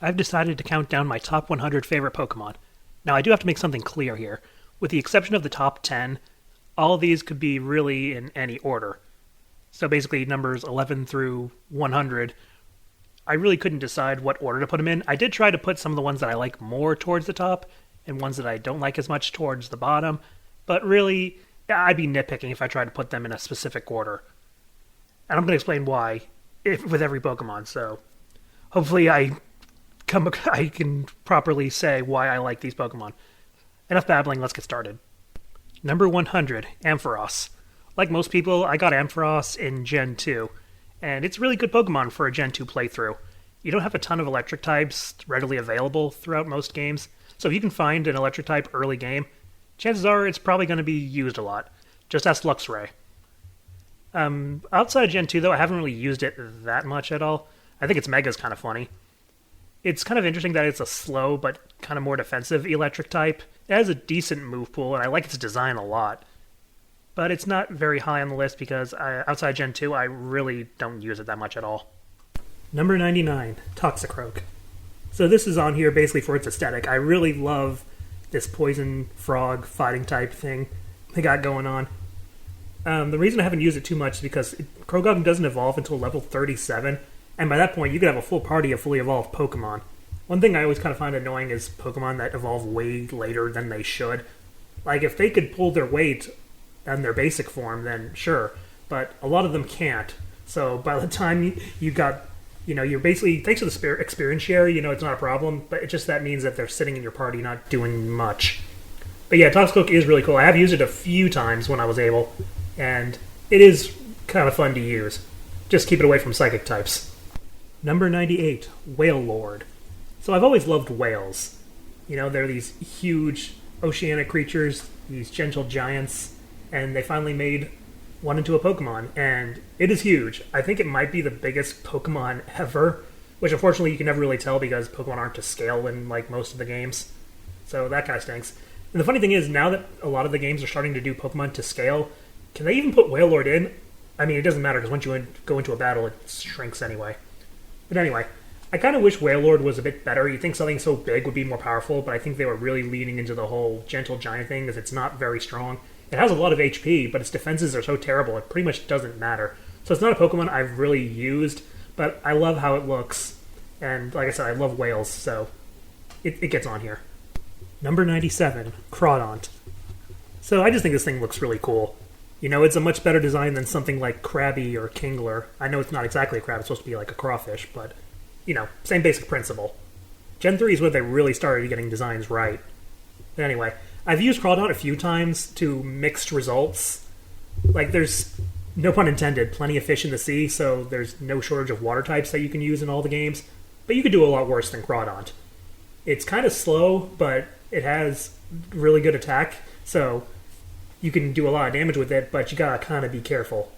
I've decided to count down my top 100 favorite Pokemon. Now, I do have to make something clear here. With the exception of the top 10, all of these could be really in any order. So basically, numbers 11 through 100, I really couldn't decide what order to put them in. I did try to put some of the ones that I like more towards the top, and ones that I don't like as much towards the bottom, but really, I'd be nitpicking if I tried to put them in a specific order. And I'm going to explain why with every Pokemon, so hopefully I can properly say why I like these Pokemon. Enough babbling, let's get started. Number 100, Ampharos. Like most people, I got Ampharos in Gen 2, and it's a really good Pokemon for a Gen 2 playthrough. You don't have a ton of electric types readily available throughout most games, so if you can find an electric type early game, chances are it's probably going to be used a lot. Just ask Luxray. Outside of Gen 2, though, I haven't really used it that much at all. I think its Mega's kind of funny. It's kind of interesting that it's a slow but kind of more defensive electric type. It has a decent move pool, and I like its design a lot. But it's not very high on the list because outside Gen 2, I really don't use it that much at all. Number 99, Toxicroak. So this is on here basically for its aesthetic. I really love this poison frog fighting type thing they got going on. The reason I haven't used it too much is because Croagunk doesn't evolve until level 37, and by that point you could have a full party of fully evolved Pokemon. One thing I always kind of find annoying is Pokemon that evolve way later than they should. Like, if they could pull their weight in their basic form, then sure, but a lot of them can't. So by the time you got, you're basically, thanks to the experience share, it's not a problem, but it just that means that they're sitting in your party not doing much. But yeah, Toxicroak is really cool. I have used it a few times when I was able, and it is kind of fun to use. Just keep it away from psychic types. Number 98, Whale Lord. So I've always loved whales. They're these huge oceanic creatures, these gentle giants, and they finally made one into a Pokemon, and it is huge. I think it might be the biggest Pokemon ever, which unfortunately you can never really tell because Pokemon aren't to scale in like most of the games. So that kind of stinks. And the funny thing is, now that a lot of the games are starting to do Pokemon to scale, can they even put Wailord in? I mean, it doesn't matter because once you go into a battle, it shrinks anyway. But anyway, I kind of wish Wailord was a bit better. You'd think something so big would be more powerful, but I think they were really leaning into the whole gentle giant thing because it's not very strong. It has a lot of HP, but its defenses are so terrible, it pretty much doesn't matter. So it's not a Pokemon I've really used, but I love how it looks. And like I said, I love whales, so it gets on here. Number 97, Crawdaunt. So I just think this thing looks really cool. It's a much better design than something like Krabby or Kingler. I know it's not exactly a crab, it's supposed to be like a crawfish, but, same basic principle. Gen 3 is where they really started getting designs right. But anyway, I've used Crawdaunt a few times to mixed results. Like, there's, no pun intended, plenty of fish in the sea, so there's no shortage of water types that you can use in all the games. But you could do a lot worse than Crawdaunt. It's kind of slow, but it has really good attack, so you can do a lot of damage with it, but you gotta kind of be careful.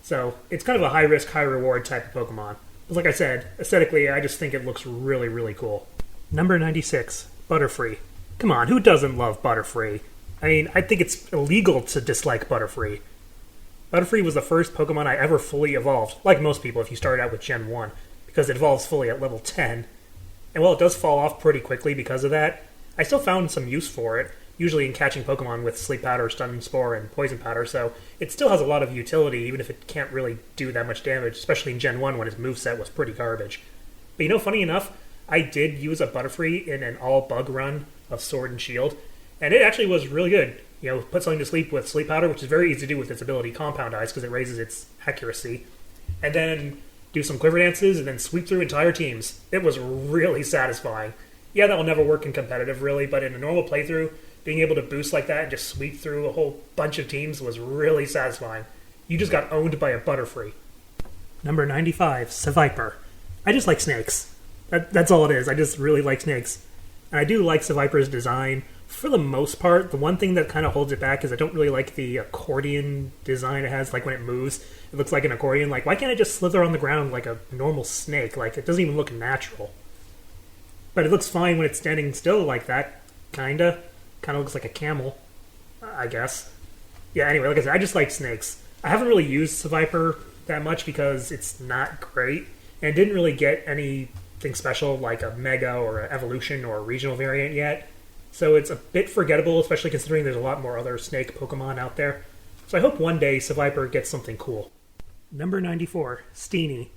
So it's kind of a high-risk, high-reward type of Pokemon. But like I said, aesthetically, I just think it looks really, really cool. Number 96, Butterfree. Come on, who doesn't love Butterfree? I mean, I think it's illegal to dislike Butterfree. Butterfree was the first Pokemon I ever fully evolved, like most people if you started out with Gen 1, because it evolves fully at level 10. And while it does fall off pretty quickly because of that, I still found some use for it, usually in catching Pokemon with Sleep Powder, Stun Spore, and Poison Powder, so it still has a lot of utility, even if it can't really do that much damage, especially in Gen 1 when its moveset was pretty garbage. But funny enough, I did use a Butterfree in an all-bug run of Sword and Shield, and it actually was really good. Put something to sleep with Sleep Powder, which is very easy to do with its ability Compound Eyes, because it raises its accuracy, and then do some Quiver Dances, and then sweep through entire teams. It was really satisfying. Yeah, that will never work in competitive, really, but in a normal playthrough, being able to boost like that and just sweep through a whole bunch of teams was really satisfying. You just got owned by a Butterfree. Number 95, Seviper. I just like snakes. That's all it is. I just really like snakes. And I do like Seviper's design. For the most part, the one thing that kind of holds it back is I don't really like the accordion design it has, like when it moves. It looks like an accordion. Like, why can't it just slither on the ground like a normal snake? Like, it doesn't even look natural. But it looks fine when it's standing still like that, kinda. Kind of looks like a camel, I guess. Yeah, anyway, like I said, I just like snakes. I haven't really used Seviper that much because it's not great, and it didn't really get any anything special like a Mega or an Evolution or a Regional variant yet. So it's a bit forgettable, especially considering there's a lot more other snake Pokemon out there. So I hope one day Seviper gets something cool. Number 94, Steenie.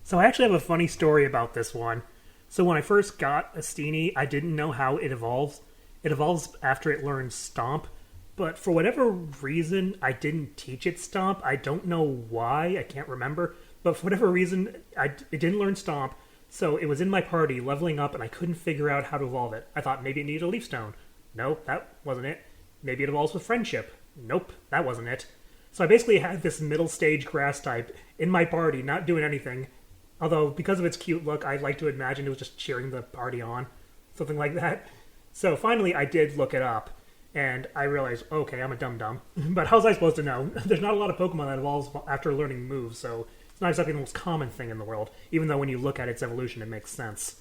So I actually have a funny story about this one. So when I first got a Steenie, I didn't know how it evolves. It evolves after it learns Stomp, but for whatever reason, I didn't teach it Stomp. I don't know why, I can't remember, but for whatever reason, it didn't learn Stomp, so it was in my party leveling up and I couldn't figure out how to evolve it. I thought maybe it needed a Leaf Stone. Nope, that wasn't it. Maybe it evolves with Friendship. Nope, that wasn't it. So I basically had this middle stage grass type in my party, not doing anything. Although, because of its cute look, I like to imagine it was just cheering the party on. Something like that. So finally, I did look it up, and I realized, okay, I'm a dum-dum. But how was I supposed to know? There's not a lot of Pokemon that evolves after learning moves, so it's not exactly the most common thing in the world, even though when you look at its evolution, it makes sense.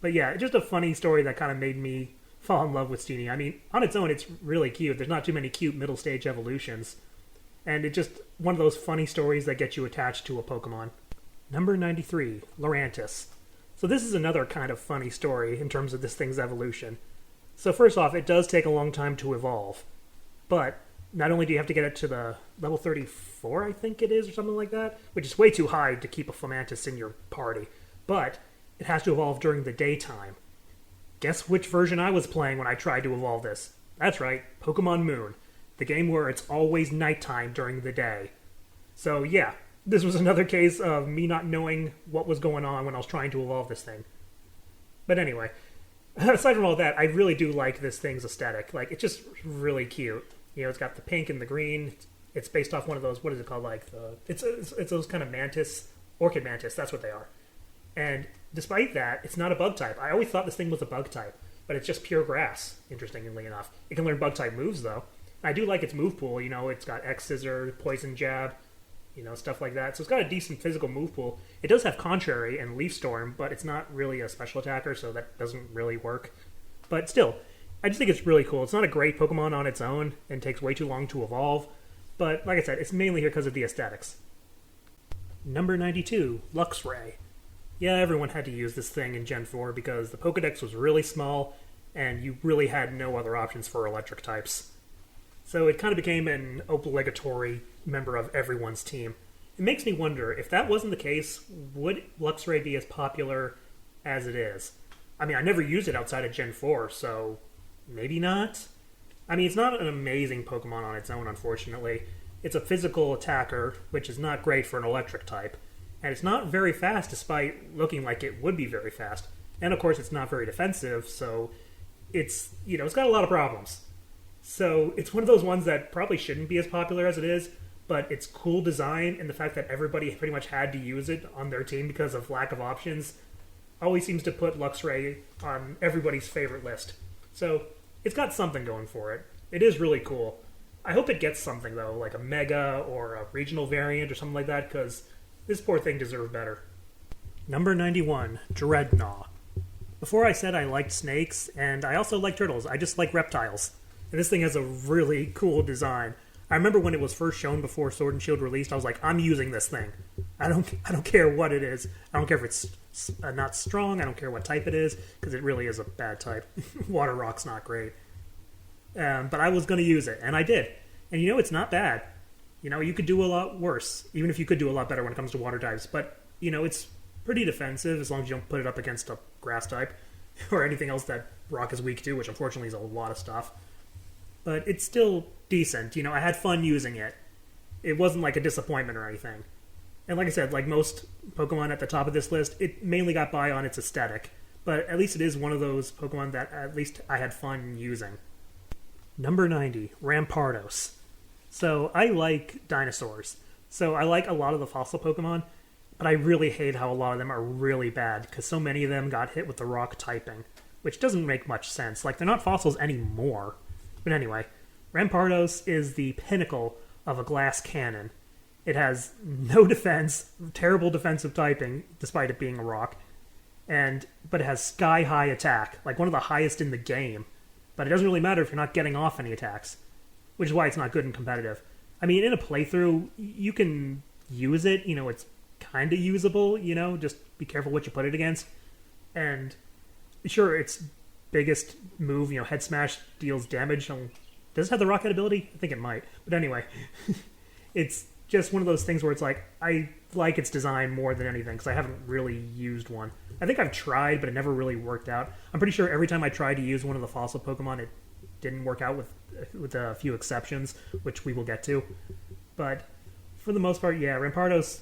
But yeah, just a funny story that kind of made me fall in love with Steenie. I mean, on its own, it's really cute. There's not too many cute middle-stage evolutions. And it's just one of those funny stories that get you attached to a Pokemon. Number 93, Lurantis. So this is another kind of funny story in terms of this thing's evolution. So first off, it does take a long time to evolve. But not only do you have to get it to the level 34, I think it is, or something like that, which is way too high to keep a Fomantis in your party, but it has to evolve during the daytime. Guess which version I was playing when I tried to evolve this? That's right, Pokemon Moon. The game where it's always nighttime during the day. So yeah, this was another case of me not knowing what was going on when I was trying to evolve this thing. But anyway, aside from all that, I really do like this thing's aesthetic. Like, it's just really cute. You know, it's got the pink and the green. It's based off one of those, what is it called? Like, it's those kind of mantis, orchid mantis, that's what they are. And despite that, it's not a bug type. I always thought this thing was a bug type, but it's just pure grass, interestingly enough. It can learn bug type moves, though. I do like its move pool. You know, it's got X-Scissor, Poison Jab, you know, stuff like that. So it's got a decent physical move pool. It does have Contrary and Leaf Storm, but it's not really a special attacker, so that doesn't really work. But still, I just think it's really cool. It's not a great Pokemon on its own and takes way too long to evolve, but like I said, it's mainly here because of the aesthetics. Number 92, Luxray. Yeah, everyone had to use this thing in Gen 4 because the Pokedex was really small and you really had no other options for electric types. So it kind of became an obligatory member of everyone's team. It makes me wonder, if that wasn't the case, would Luxray be as popular as it is? I mean, I never used it outside of Gen 4, so maybe not? I mean, it's not an amazing Pokemon on its own, unfortunately. It's a physical attacker, which is not great for an electric type. And it's not very fast, despite looking like it would be very fast. And of course, it's not very defensive, so it's, you know, it's got a lot of problems. So it's one of those ones that probably shouldn't be as popular as it is, but its cool design and the fact that everybody pretty much had to use it on their team because of lack of options always seems to put Luxray on everybody's favorite list. So it's got something going for it. It is really cool. I hope it gets something, though, like a Mega or a regional variant or something like that, because this poor thing deserved better. Number 91, Dreadnought. Before I said I liked snakes, and I also like turtles. I just like reptiles. And this thing has a really cool design. I remember when it was first shown before Sword and Shield released, I was like, I'm using this thing. I don't care what it is. I don't care if it's not strong. I don't care what type it is, because it really is a bad type. Water Rock's not great. But I was going to use it, and I did. And you know, it's not bad. You know, you could do a lot worse, even if you could do a lot better when it comes to water types. But, you know, it's pretty defensive as long as you don't put it up against a grass type or anything else that Rock is weak to, which unfortunately is a lot of stuff. But it's still decent. You know, I had fun using it. It wasn't like a disappointment or anything. And like I said, like most Pokemon at the top of this list, it mainly got by on its aesthetic. But at least it is one of those Pokemon that at least I had fun using. Number 90, Rampardos. So I like dinosaurs. So I like a lot of the fossil Pokemon, but I really hate how a lot of them are really bad because so many of them got hit with the rock typing, which doesn't make much sense. Like, they're not fossils anymore. But anyway, Rampardos is the pinnacle of a glass cannon. It has no defense, terrible defensive typing, despite it being a rock, but it has sky-high attack, like one of the highest in the game. But it doesn't really matter if you're not getting off any attacks, which is why it's not good and competitive. I mean, in a playthrough, you can use it. You know, it's kind of usable, just be careful what you put it against. And sure, its biggest move, head smash, deals damage. Does it have the rocket ability? I think it might. But anyway, it's just one of those things where it's like, I like its design more than anything because I haven't really used one. I think I've tried, but it never really worked out. I'm pretty sure every time I tried to use one of the fossil Pokemon, it didn't work out with a few exceptions, which we will get to. But for the most part, yeah, Rampardos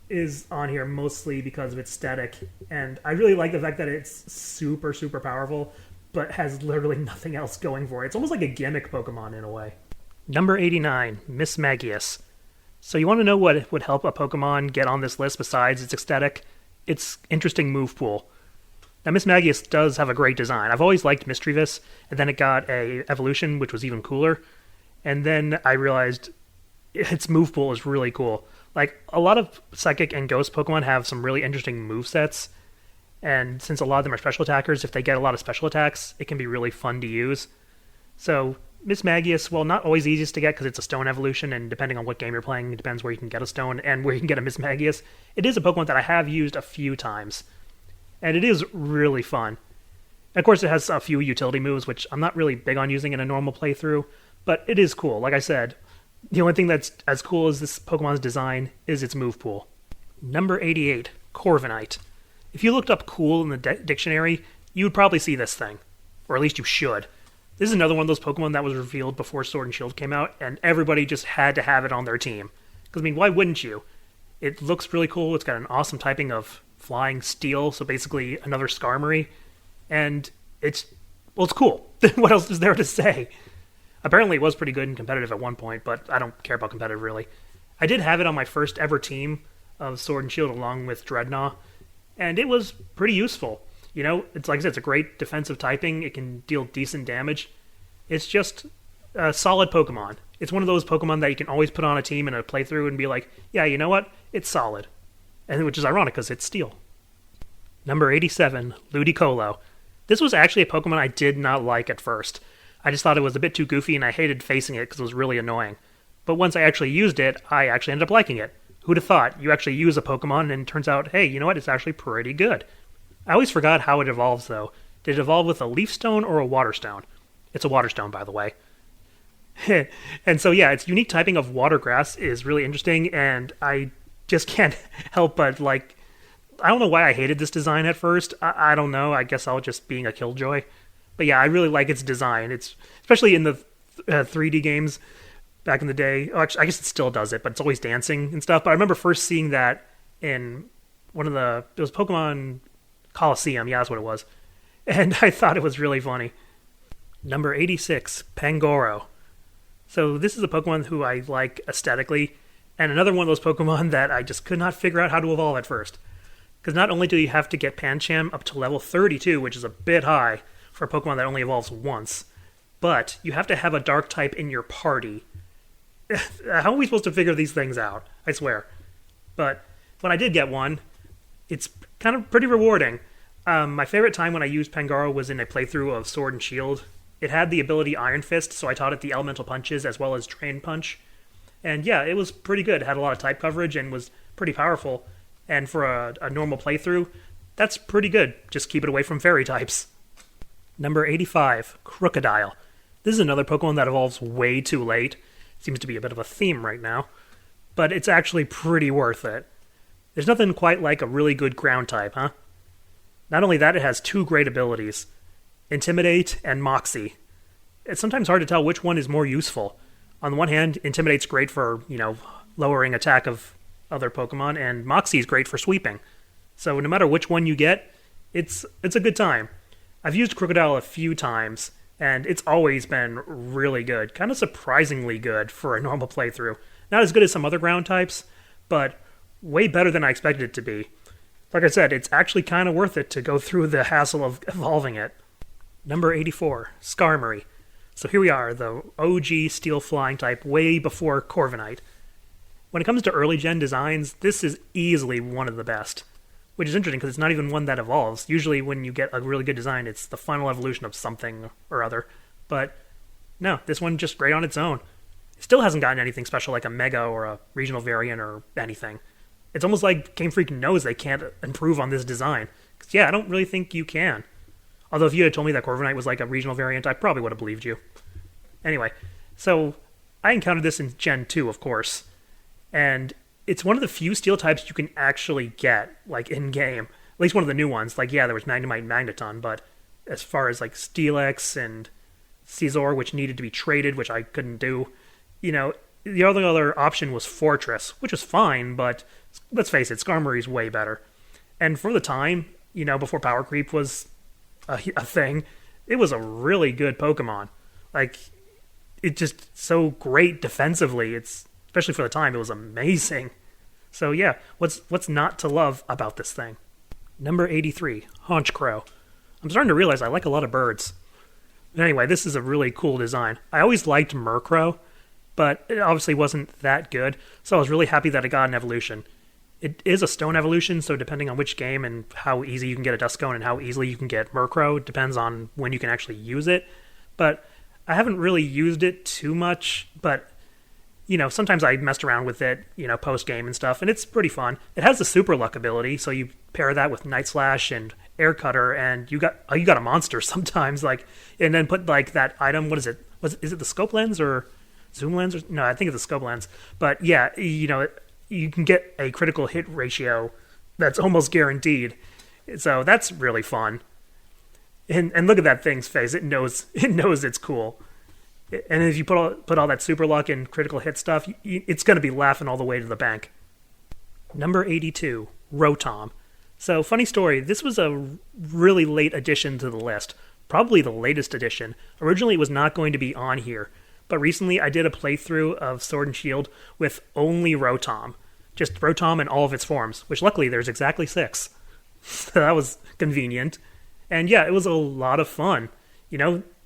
is on here mostly because of its static, and I really like the fact that it's super, super powerful, but has literally nothing else going for it. It's almost like a gimmick Pokemon in a way. Number 89, Miss Magius. So you want to know what would help a Pokemon get on this list besides its aesthetic? Its interesting move pool. Now, Miss Magius does have a great design. I've always liked Mischievous, and then it got a evolution, which was even cooler. And then I realized its move pool is really cool. Like, a lot of Psychic and Ghost Pokemon have some really interesting movesets, and since a lot of them are special attackers, if they get a lot of special attacks, it can be really fun to use. So, Miss Magius, well, not always easiest to get because it's a stone evolution, and depending on what game you're playing, it depends where you can get a stone and where you can get a Miss Magius. It is a Pokemon that I have used a few times, and it is really fun. And of course, it has a few utility moves, which I'm not really big on using in a normal playthrough, but it is cool. Like I said, the only thing that's as cool as this Pokemon's design is its move pool. Number 88, Corviknight. If you looked up cool in the dictionary, you would probably see this thing. Or at least you should. This is another one of those Pokemon that was revealed before Sword and Shield came out, and everybody just had to have it on their team. Because, why wouldn't you? It looks really cool. It's got an awesome typing of Flying Steel, so basically another Skarmory. And it's cool. What else is there to say? Apparently it was pretty good and competitive at one point, but I don't care about competitive, really. I did have it on my first ever team of Sword and Shield along with Dreadnought, and it was pretty useful. It's like I said, it's a great defensive typing. It can deal decent damage. It's just a solid Pokemon. It's one of those Pokemon that you can always put on a team in a playthrough and be like, yeah, you know what? It's solid. And which is ironic because it's Steel. Number 87, Ludicolo. This was actually a Pokemon I did not like at first. I just thought it was a bit too goofy and I hated facing it because it was really annoying. But once I actually used it, I actually ended up liking it. Who'd have thought? You actually use a Pokemon and it turns out, hey, you know what? It's actually pretty good. I always forgot how it evolves, though. Did it evolve with a Leaf Stone or a Water Stone? It's a Water Stone, by the way. And so, yeah, its unique typing of Water Grass is really interesting, and I just can't help but, I don't know why I hated this design at first. I don't know. I guess I was just being a killjoy. But yeah, I really like its design. It's especially in the 3D games back in the day. Oh, actually, I guess it still does it, but it's always dancing and stuff. But I remember first seeing that in it was Pokemon Coliseum. Yeah, that's what it was. And I thought it was really funny. Number 86, Pangoro. So this is a Pokemon who I like aesthetically, and another one of those Pokemon that I just could not figure out how to evolve at first. Because not only do you have to get Pancham up to level 32, which is a bit high for a Pokemon that only evolves once, but you have to have a Dark type in your party. How are we supposed to figure these things out? I swear. But when I did get one, it's kind of pretty rewarding. My favorite time when I used Pangoro was in a playthrough of Sword and Shield. It had the ability Iron Fist, so I taught it the elemental punches as well as Drain Punch. And yeah, it was pretty good. It had a lot of type coverage and was pretty powerful. And for a normal playthrough, that's pretty good. Just keep it away from fairy types. Number 85, Crocodile. This is another Pokemon that evolves way too late. Seems to be a bit of a theme right now. But it's actually pretty worth it. There's nothing quite like a really good ground type, huh? Not only that, it has two great abilities. Intimidate and Moxie. It's sometimes hard to tell which one is more useful. On the one hand, Intimidate's great for, lowering attack of other Pokemon, and Moxie is great for sweeping. So no matter which one you get, it's a good time. I've used Crocodile a few times, and it's always been really good. Kind of surprisingly good for a normal playthrough. Not as good as some other ground types, but way better than I expected it to be. Like I said, it's actually kind of worth it to go through the hassle of evolving it. Number 84, Skarmory. So here we are, the OG Steel Flying type, way before Corviknight. When it comes to early gen designs, this is easily one of the best. Which is interesting because it's not even one that evolves. Usually when you get a really good design, it's the final evolution of something or other. But no, this one just great on its own. It still hasn't gotten anything special like a Mega or a regional variant or anything. It's almost like Game Freak knows they can't improve on this design. 'Cause, yeah, I don't really think you can. Although if you had told me that Corviknight was like a regional variant, I probably would have believed you. Anyway, so I encountered this in Gen 2, of course. And it's one of the few steel types you can actually get, like, in-game. At least one of the new ones. Like, yeah, there was Magnemite and Magneton, but as far as, like, Steelix and Caesar, which needed to be traded, which I couldn't do, the only other option was Fortress, which was fine, but let's face it, Skarmory's way better. And for the time, before Power Creep was a thing, it was a really good Pokemon. Like, it's just so great defensively. Especially for the time, it was amazing. So yeah, what's not to love about this thing? Number 83, Honchkrow. I'm starting to realize I like a lot of birds. But anyway, this is a really cool design. I always liked Murkrow, but it obviously wasn't that good, so I was really happy that it got an evolution. It is a stone evolution, so depending on which game and how easy you can get a Duskone and how easily you can get Murkrow, depends on when you can actually use it. But I haven't really used it too much, but sometimes I messed around with it, post-game and stuff, and it's pretty fun. It has the Super Luck ability, so you pair that with Night Slash and Air Cutter, and you got a monster sometimes, and then put, that item, what is it? Is it the Scope Lens or Zoom Lens? No, I think it's the Scope Lens. But yeah, you can get a critical hit ratio that's almost guaranteed. So that's really fun. And look at that thing's face. It knows it's cool. And if you put all that super luck and critical hit stuff, it's going to be laughing all the way to the bank. Number 82, Rotom. So, funny story, this was a really late addition to the list. Probably the latest addition. Originally, it was not going to be on here. But recently, I did a playthrough of Sword and Shield with only Rotom. Just Rotom in all of its forms, which luckily there's exactly 6. So that was convenient. And yeah, it was a lot of fun.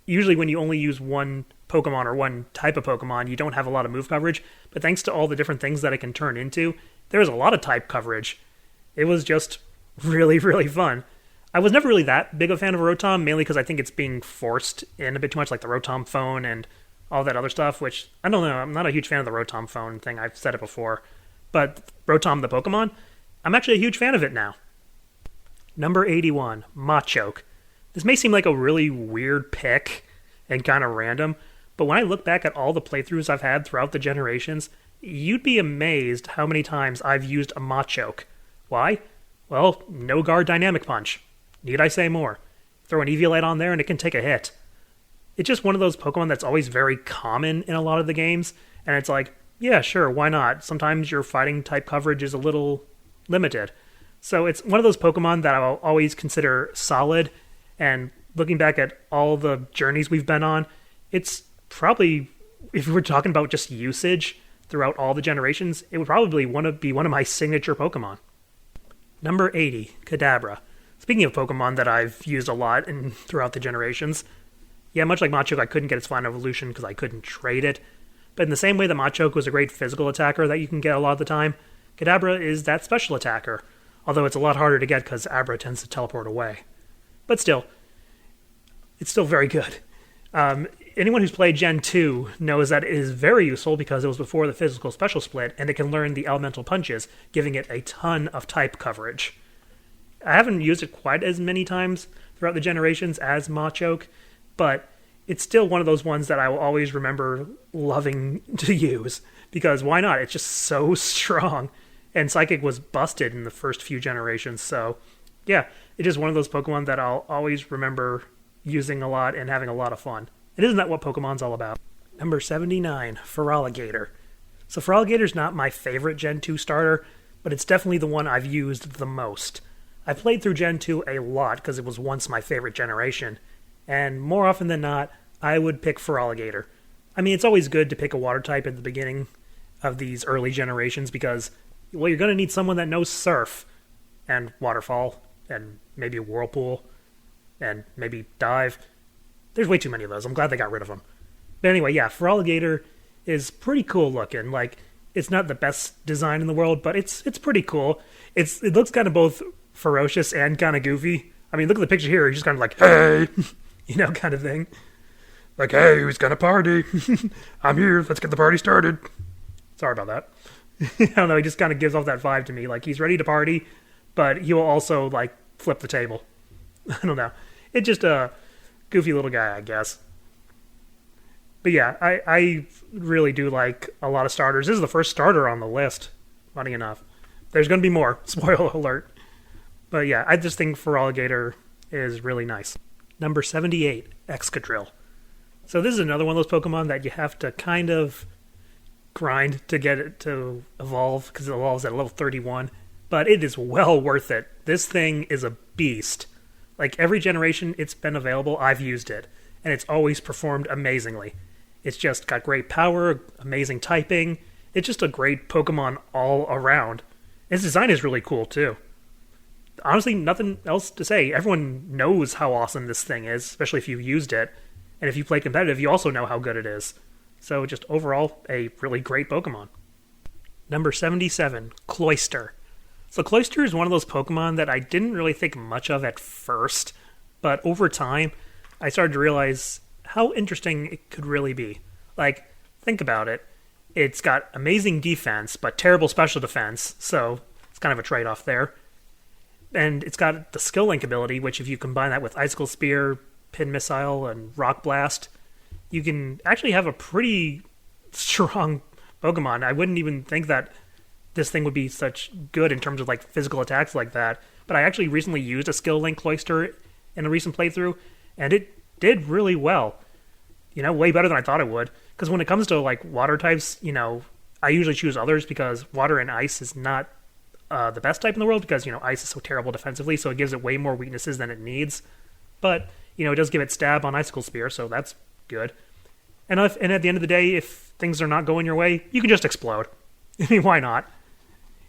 Usually when you only use one Pokemon or one type of Pokemon, you don't have a lot of move coverage, but thanks to all the different things that it can turn into, there's a lot of type coverage. It was just really, really fun. I was never really that big of a fan of Rotom, mainly because I think it's being forced in a bit too much, like the Rotom phone and all that other stuff, which, I don't know, I'm not a huge fan of the Rotom phone thing, I've said it before. But Rotom the Pokemon, I'm actually a huge fan of it now. Number 81, Machoke. This may seem like a really weird pick and kind of random, but when I look back at all the playthroughs I've had throughout the generations, you'd be amazed how many times I've used a Machoke. Why? Well, no guard dynamic punch. Need I say more? Throw an Eviolite on there and it can take a hit. It's just one of those Pokemon that's always very common in a lot of the games, and it's like, yeah, sure, why not? Sometimes your fighting type coverage is a little limited. So it's one of those Pokemon that I'll always consider solid, and looking back at all the journeys we've been on, it's probably, if we're talking about just usage throughout all the generations, it would probably be one of my signature Pokemon. Number 80, Kadabra. Speaking of Pokemon that I've used a lot throughout the generations, yeah, much like Machoke, I couldn't get its final evolution because I couldn't trade it. But in the same way that Machoke was a great physical attacker that you can get a lot of the time, Kadabra is that special attacker, although it's a lot harder to get because Abra tends to teleport away. But still, it's still very good. Anyone who's played Gen 2 knows that it is very useful because it was before the physical special split, and it can learn the elemental punches, giving it a ton of type coverage. I haven't used it quite as many times throughout the generations as Machoke, but it's still one of those ones that I will always remember loving to use, because why not? It's just so strong, and Psychic was busted in the first few generations, so yeah, it's just one of those Pokemon that I'll always remember using a lot and having a lot of fun. And isn't that what Pokemon's all about? Number 79, Feraligatr. So Feraligator's not my favorite Gen 2 starter, but it's definitely the one I've used the most. I played through Gen 2 a lot because it was once my favorite generation, and more often than not, I would pick Feraligatr. I mean, it's always good to pick a water type at the beginning of these early generations because, well, you're going to need someone that knows Surf, and Waterfall, and maybe Whirlpool, and maybe Dive. There's way too many of those. I'm glad they got rid of them. But anyway, yeah, Feraligatr is pretty cool looking. Like, it's not the best design in the world, but it's pretty cool. It looks kind of both ferocious and kind of goofy. I mean, look at the picture here. He's just kind of like, hey, kind of thing. Like, hey, who's got a party? I'm here. Let's get the party started. Sorry about that. I don't know, he just kind of gives off that vibe to me. Like, he's ready to party, but he will also, like, flip the table. I don't know. It's just a goofy little guy, I guess. But yeah, I really do like a lot of starters. This is the first starter on the list, funny enough. There's going to be more, spoiler alert. But yeah, I just think Feraligatr is really nice. Number 78, Excadrill. So this is another one of those Pokemon that you have to kind of grind to get it to evolve, because it evolves at level 31. But it is well worth it. This thing is a beast. Like, every generation it's been available, I've used it. And it's always performed amazingly. It's just got great power, amazing typing. It's just a great Pokemon all around. Its design is really cool, too. Honestly, nothing else to say. Everyone knows how awesome this thing is, especially if you've used it. And if you play competitive, you also know how good it is. So just overall, a really great Pokemon. Number 77, Cloyster. So Cloyster is one of those Pokemon that I didn't really think much of at first, but over time, I started to realize how interesting it could really be. Like, think about it. It's got amazing defense, but terrible special defense, so it's kind of a trade-off there. And it's got the Skill Link ability, which if you combine that with Icicle Spear, Pin Missile, and Rock Blast, you can actually have a pretty strong Pokemon. I wouldn't even think that this thing would be such good in terms of like physical attacks like that. But I actually recently used a Skill Link Cloyster in a recent playthrough, and it did really well. You know, way better than I thought it would. Because when it comes to like water types, you know, I usually choose others because water and ice is not the best type in the world, because, you know, ice is so terrible defensively, so it gives it way more weaknesses than it needs. But, you know, it does give it stab on Icicle Spear, so that's good. And at the end of the day, if things are not going your way, you can just explode. I mean, why not?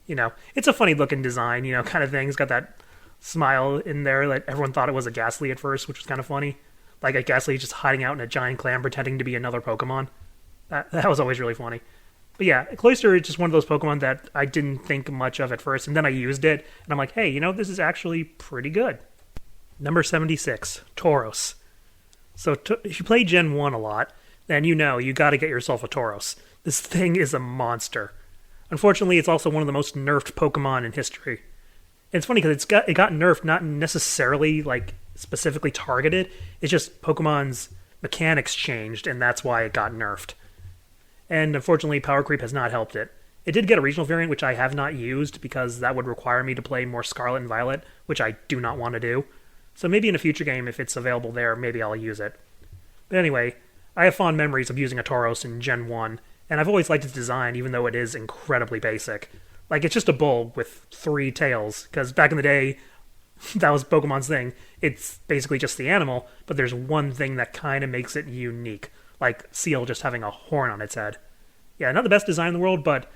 You know, it's a funny looking design, you know, kind of thing. It's got that smile in there that everyone thought it was a Ghastly at first, which was kind of funny. Like a Ghastly just hiding out in a giant clam pretending to be another Pokemon. That was always really funny. But yeah, Cloyster is just one of those Pokemon that I didn't think much of at first, and then I used it, and I'm like, hey, you know, this is actually pretty good. Number 76, Tauros. So if you play Gen 1 a lot, then you know you gotta get yourself a Tauros. This thing is a monster. Unfortunately, it's also one of the most nerfed Pokemon in history. And it's funny because it got nerfed not necessarily like specifically targeted. It's just Pokemon's mechanics changed, and that's why it got nerfed. And unfortunately, power creep has not helped it. It did get a regional variant, which I have not used because that would require me to play more Scarlet and Violet, which I do not want to do. So maybe in a future game, if it's available there, maybe I'll use it. But anyway, I have fond memories of using a Tauros in Gen 1, and I've always liked its design, even though it is incredibly basic. Like, it's just a bull with 3 tails, because back in the day, that was Pokemon's thing. It's basically just the animal, but there's one thing that kind of makes it unique. Like Seal just having a horn on its head. Yeah, not the best design in the world, but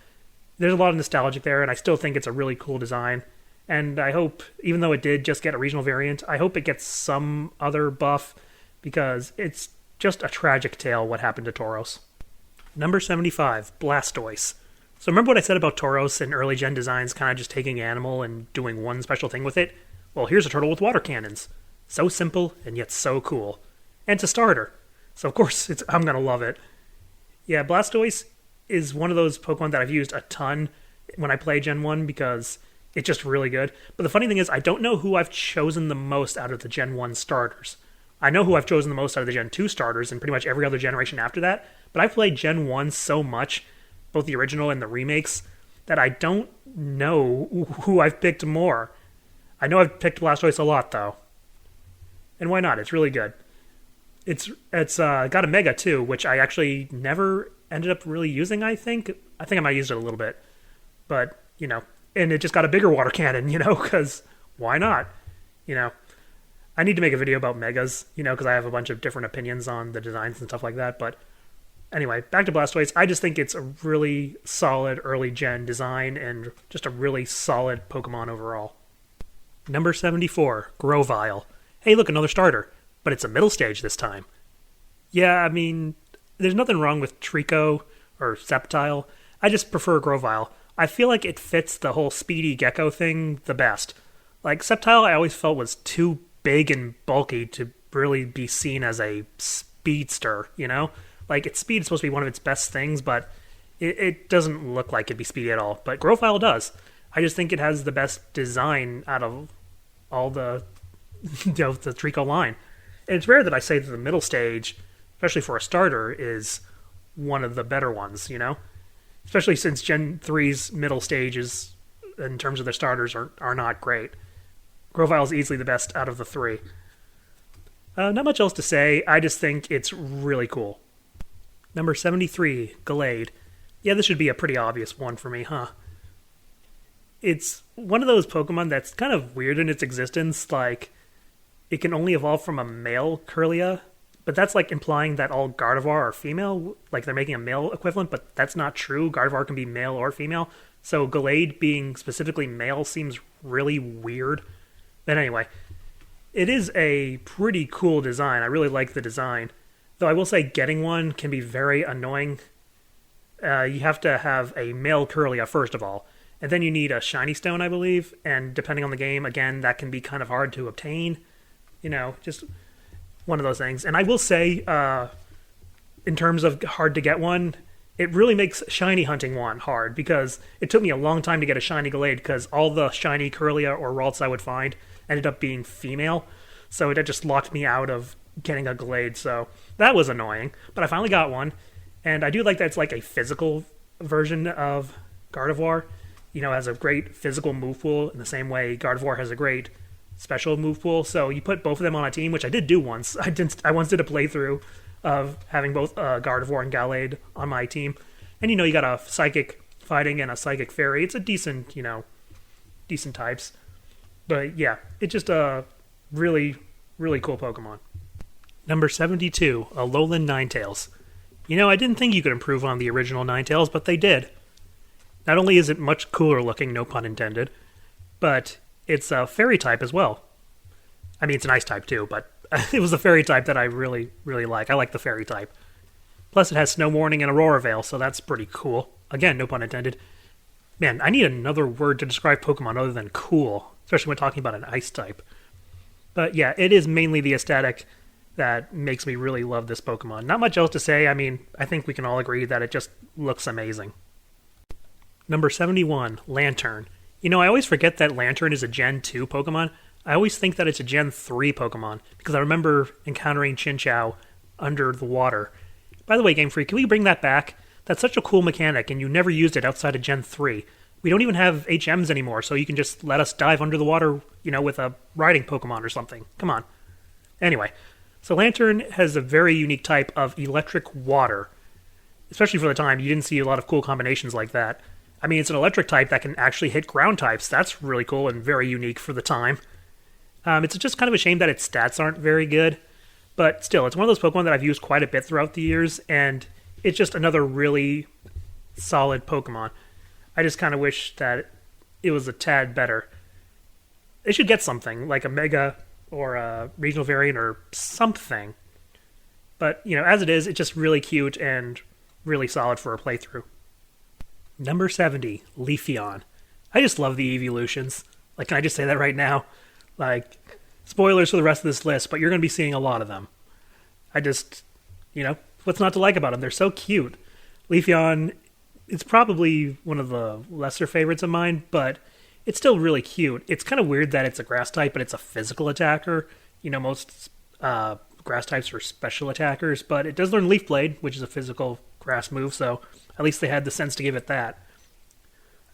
there's a lot of nostalgic there, and I still think it's a really cool design. And I hope, even though it did just get a regional variant, I hope it gets some other buff, because it's just a tragic tale what happened to Tauros. Number 75, Blastoise. So remember what I said about Tauros and early gen designs kind of just taking animal and doing one special thing with it? Well, here's a turtle with water cannons. So simple, and yet so cool. And it's a starter. So of course, I'm going to love it. Yeah, Blastoise is one of those Pokemon that I've used a ton when I play Gen 1 because it's just really good. But the funny thing is, I don't know who I've chosen the most out of the Gen 1 starters. I know who I've chosen the most out of the Gen 2 starters and pretty much every other generation after that, but I've played Gen 1 so much, both the original and the remakes, that I don't know who I've picked more. I know I've picked Blastoise a lot, though. And why not? It's really good. It's got a Mega, too, which I actually never ended up really using, I think. I think I might have used it a little bit. But, you know, and it just got a bigger water cannon, you know, because why not? You know, I need to make a video about Megas, you know, because I have a bunch of different opinions on the designs and stuff like that. But anyway, back to Blastoise. I just think it's a really solid early gen design and just a really solid Pokemon overall. Number 74, Grovyle. Hey, look, another starter. But it's a middle stage this time. Yeah, I mean, there's nothing wrong with Trico or Sceptile. I just prefer Grovyle. I feel like it fits the whole speedy gecko thing the best. Like, Sceptile I always felt was too big and bulky to really be seen as a speedster, you know? Like, its speed is supposed to be one of its best things, but It doesn't look like it'd be speedy at all, but Growfile does. I just think it has the best design out of all the the Trico line. And it's rare that I say that the middle stage, especially for a starter, is one of the better ones, Especially since Gen 3's middle stages, in terms of their starters, are not great. Growfile is easily the best out of the three. Not much else to say, I just think it's really cool. Number 73, Gallade. Yeah, this should be a pretty obvious one for me, huh? It's one of those Pokemon that's kind of weird in its existence, like, it can only evolve from a male Kirlia, but that's like implying that all Gardevoir are female, like they're making a male equivalent, but that's not true. Gardevoir can be male or female, so Gallade being specifically male seems really weird. But anyway, it is a pretty cool design. I really like the design. Though I will say getting one can be very annoying. You have to have a male Kirlia first of all, and then you need a shiny stone, I believe, and depending on the game, again, that can be kind of hard to obtain. Just one of those things. And I will say, in terms of hard to get one, it really makes shiny hunting one hard, because it took me a long time to get a shiny Gallade, because all the shiny Kirlia or Ralts I would find ended up being female, so it just locked me out of getting a Gallade, so that was annoying. But I finally got one, and I do like that it's like a physical version of Gardevoir. Has a great physical move pool in the same way Gardevoir has a great special move pool. So you put both of them on a team, which I did do once. I once did a playthrough of having both Gardevoir and Gallade on my team. And you got a Psychic Fighting and a Psychic Fairy. It's a decent types. But yeah, it's just a really, really cool Pokemon. Number 72, Alolan Ninetales. I didn't think you could improve on the original Ninetales, but they did. Not only is it much cooler looking, no pun intended, but it's a fairy type as well. I mean, it's an ice type too, but it was the fairy type that I really, really like. I like the fairy type. Plus, it has Snow Morning and Aurora Veil, so that's pretty cool. Again, no pun intended. Man, I need another word to describe Pokemon other than cool, especially when talking about an ice type. But yeah, it is mainly the aesthetic that makes me really love this Pokemon. Not much else to say. I mean, I think we can all agree that it just looks amazing. Number 71, Lantern. I always forget that Lantern is a Gen 2 Pokemon. I always think that it's a Gen 3 Pokemon, because I remember encountering Chinchou under the water. By the way, Game Freak, can we bring that back? That's such a cool mechanic, and you never used it outside of Gen 3. We don't even have HMs anymore, so you can just let us dive under the water, with a riding Pokemon or something. Come on. Anyway, so Lantern has a very unique type of electric water. Especially for the time, you didn't see a lot of cool combinations like that. I mean, it's an electric type that can actually hit ground types. That's really cool and very unique for the time. It's just kind of a shame that its stats aren't very good. But still, it's one of those Pokemon that I've used quite a bit throughout the years, and it's just another really solid Pokemon. I just kind of wish that it was a tad better. It should get something, like a Mega or a regional variant or something. But, as it is, it's just really cute and really solid for a playthrough. Number 70, Leafeon. I just love the evolutions. Can I just say that right now? Spoilers for the rest of this list, but you're going to be seeing a lot of them. I just, what's not to like about them? They're so cute. Leafeon, it's probably one of the lesser favorites of mine, but it's still really cute. It's kind of weird that it's a grass type, but it's a physical attacker. Most grass types are special attackers, but it does learn Leaf Blade, which is a physical grass move, so at least they had the sense to give it that.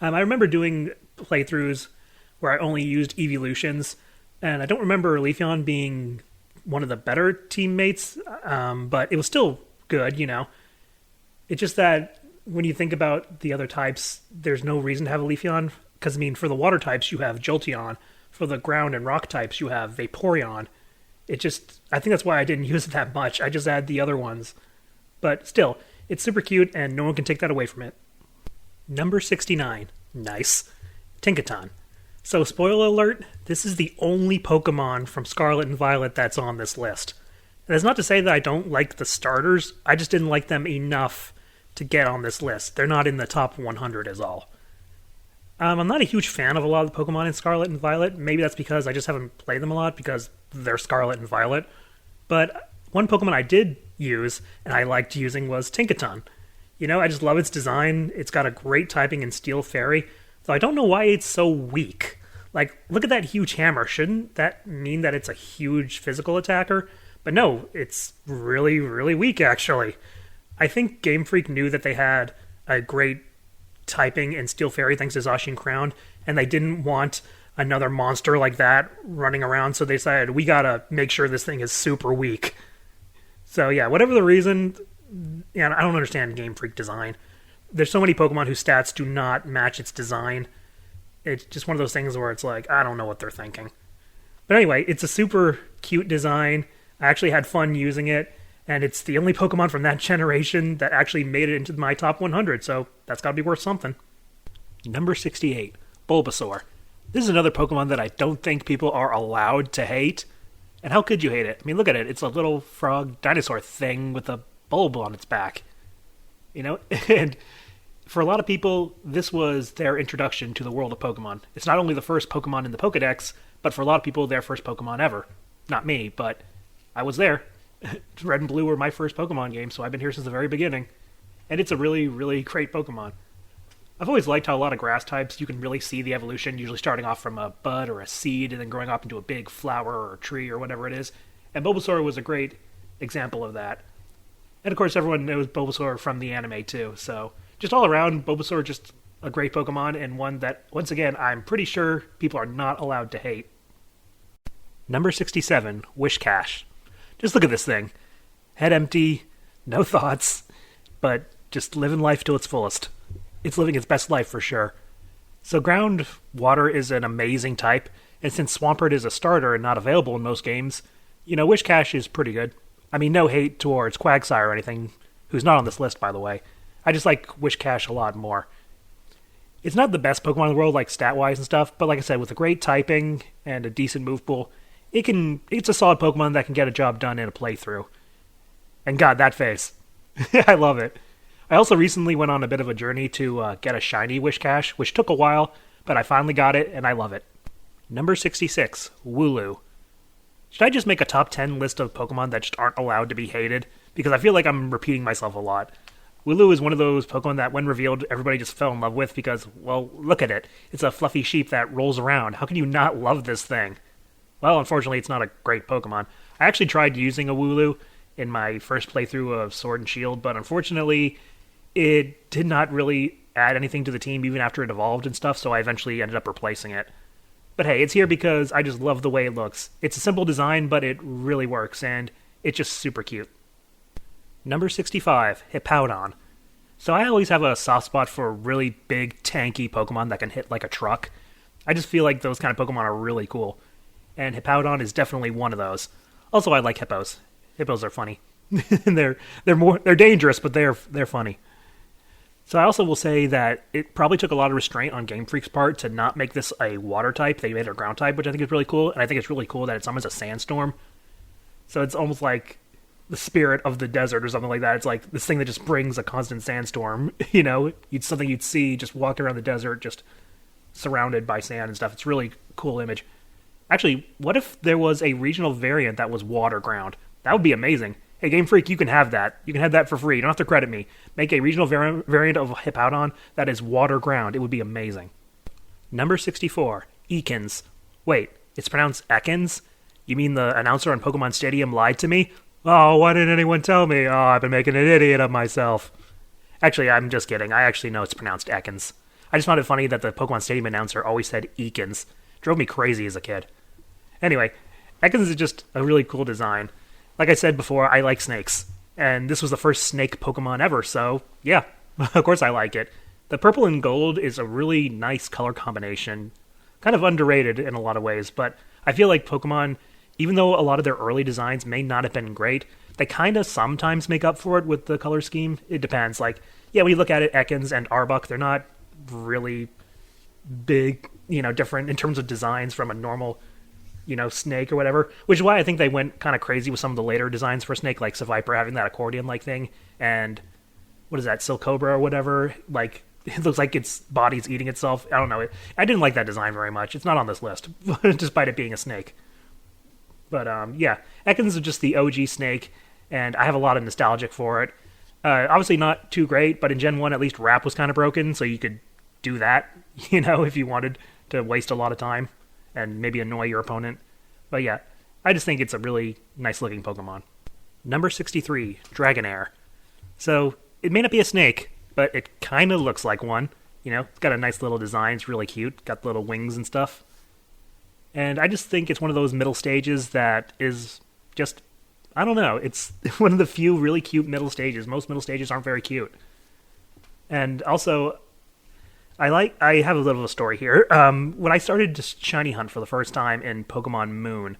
I remember doing playthroughs where I only used evolutions, and I don't remember Leafeon being one of the better teammates, but it was still good, It's just that when you think about the other types, there's no reason to have a Leafeon, because, for the water types, you have Jolteon. For the ground and rock types, you have Vaporeon. I think that's why I didn't use it that much. I just add the other ones. But still, it's super cute, and no one can take that away from it. Number 69. Nice. Tinkaton. So, spoiler alert, this is the only Pokemon from Scarlet and Violet that's on this list. And that's not to say that I don't like the starters, I just didn't like them enough to get on this list. They're not in the top 100 is all. I'm not a huge fan of a lot of the Pokemon in Scarlet and Violet. Maybe that's because I just haven't played them a lot because they're Scarlet and Violet. But one Pokemon I did use, and I liked using, was Tinkaton. I just love its design. It's got a great typing in Steel Fairy, though I don't know why it's so weak. Like, look at that huge hammer. Shouldn't that mean that it's a huge physical attacker? But no, it's really, really weak, actually. I think Game Freak knew that they had a great typing in Steel Fairy thanks to Zacian Crown, and they didn't want another monster like that running around, so they decided, we gotta make sure this thing is super weak. So yeah, whatever the reason, yeah, I don't understand Game Freak design. There's so many Pokemon whose stats do not match its design. It's just one of those things where it's like, I don't know what they're thinking. But anyway, it's a super cute design. I actually had fun using it, and it's the only Pokemon from that generation that actually made it into my top 100, so that's gotta be worth something. Number 68, Bulbasaur. This is another Pokemon that I don't think people are allowed to hate. And how could you hate it? I mean, look at it. It's a little frog dinosaur thing with a bulb on its back. And for a lot of people, this was their introduction to the world of Pokemon. It's not only the first Pokemon in the Pokedex, but for a lot of people, their first Pokemon ever. Not me, but I was there. Red and Blue were my first Pokemon game, so I've been here since the very beginning. And it's a really, really great Pokemon. I've always liked how a lot of grass types, you can really see the evolution, usually starting off from a bud or a seed and then growing up into a big flower or a tree or whatever it is. And Bulbasaur was a great example of that. And of course, everyone knows Bulbasaur from the anime too. So just all around, Bulbasaur just a great Pokemon, and one that, once again, I'm pretty sure people are not allowed to hate. Number 67, Wishcash. Just look at this thing. Head empty, no thoughts, but just living life to its fullest. It's living its best life for sure. So ground water is an amazing type, and since Swampert is a starter and not available in most games, Wishcash is pretty good. I mean, no hate towards Quagsire or anything, who's not on this list, by the way. I just like Wishcash a lot more. It's not the best Pokemon in the world, like stat-wise and stuff, but like I said, with a great typing and a decent move pool, it's a solid Pokemon that can get a job done in a playthrough. And God, that face. I love it. I also recently went on a bit of a journey to get a shiny Wishcash, which took a while, but I finally got it, and I love it. Number 66, Wooloo. Should I just make a top 10 list of Pokemon that just aren't allowed to be hated? Because I feel like I'm repeating myself a lot. Wooloo is one of those Pokemon that, when revealed, everybody just fell in love with because, well, look at it. It's a fluffy sheep that rolls around. How can you not love this thing? Well, unfortunately, it's not a great Pokemon. I actually tried using a Wooloo in my first playthrough of Sword and Shield, but unfortunately, it did not really add anything to the team even after it evolved and stuff, so I eventually ended up replacing it. But hey, it's here because I just love the way it looks. It's a simple design, but it really works, and it's just super cute. Number 65, Hippowdon. So I always have a soft spot for really big, tanky Pokemon that can hit like a truck. I just feel like those kind of Pokemon are really cool. And Hippowdon is definitely one of those. Also, I like hippos. Hippos are funny. they're dangerous, but they're funny. So I also will say that it probably took a lot of restraint on Game Freak's part to not make this a water type. They made it a ground type, which I think is really cool. And I think it's really cool that it's almost a sandstorm. So it's almost like the spirit of the desert or something like that. It's like this thing that just brings a constant sandstorm. Something you'd see just walking around the desert, just surrounded by sand and stuff. It's a really cool image. Actually, what if there was a regional variant that was water ground? That would be amazing. Hey, Game Freak, you can have that. You can have that for free. You don't have to credit me. Make a regional variant of Hippowdon that is water ground. It would be amazing. Number 64, Ekans. Wait, it's pronounced Ekans? You mean the announcer on Pokemon Stadium lied to me? Oh, why didn't anyone tell me? Oh, I've been making an idiot of myself. Actually, I'm just kidding. I actually know it's pronounced Ekans. I just found it funny that the Pokemon Stadium announcer always said Ekans. Drove me crazy as a kid. Anyway, Ekans is just a really cool design. Like I said before, I like snakes. And this was the first snake Pokemon ever, so yeah, of course I like it. The purple and gold is a really nice color combination. Kind of underrated in a lot of ways, but I feel like Pokemon, even though a lot of their early designs may not have been great, they kind of sometimes make up for it with the color scheme. It depends. Like, yeah, when you look at it, Ekans and Arbok, they're not really big, different in terms of designs from a normal snake or whatever, which is why I think they went kind of crazy with some of the later designs for Snake, like Seviper having that accordion-like thing, and what is that, Silcobra or whatever, like, it looks like its body's eating itself. I don't know. I didn't like that design very much. It's not on this list, despite it being a snake. But, yeah, Ekans is just the OG snake, and I have a lot of nostalgia for it. Obviously not too great, but in Gen 1 at least Wrap was kind of broken, so you could do that, if you wanted to waste a lot of time and maybe annoy your opponent. But yeah, I just think it's a really nice looking Pokemon. Number 63, Dragonair. So, it may not be a snake, but it kind of looks like one. It's got a nice little design, it's really cute, got little wings and stuff. And I just think it's one of those middle stages that is just, I don't know, it's one of the few really cute middle stages. Most middle stages aren't very cute. And also, I have a little of a story here. When I started to shiny hunt for the first time in Pokemon Moon,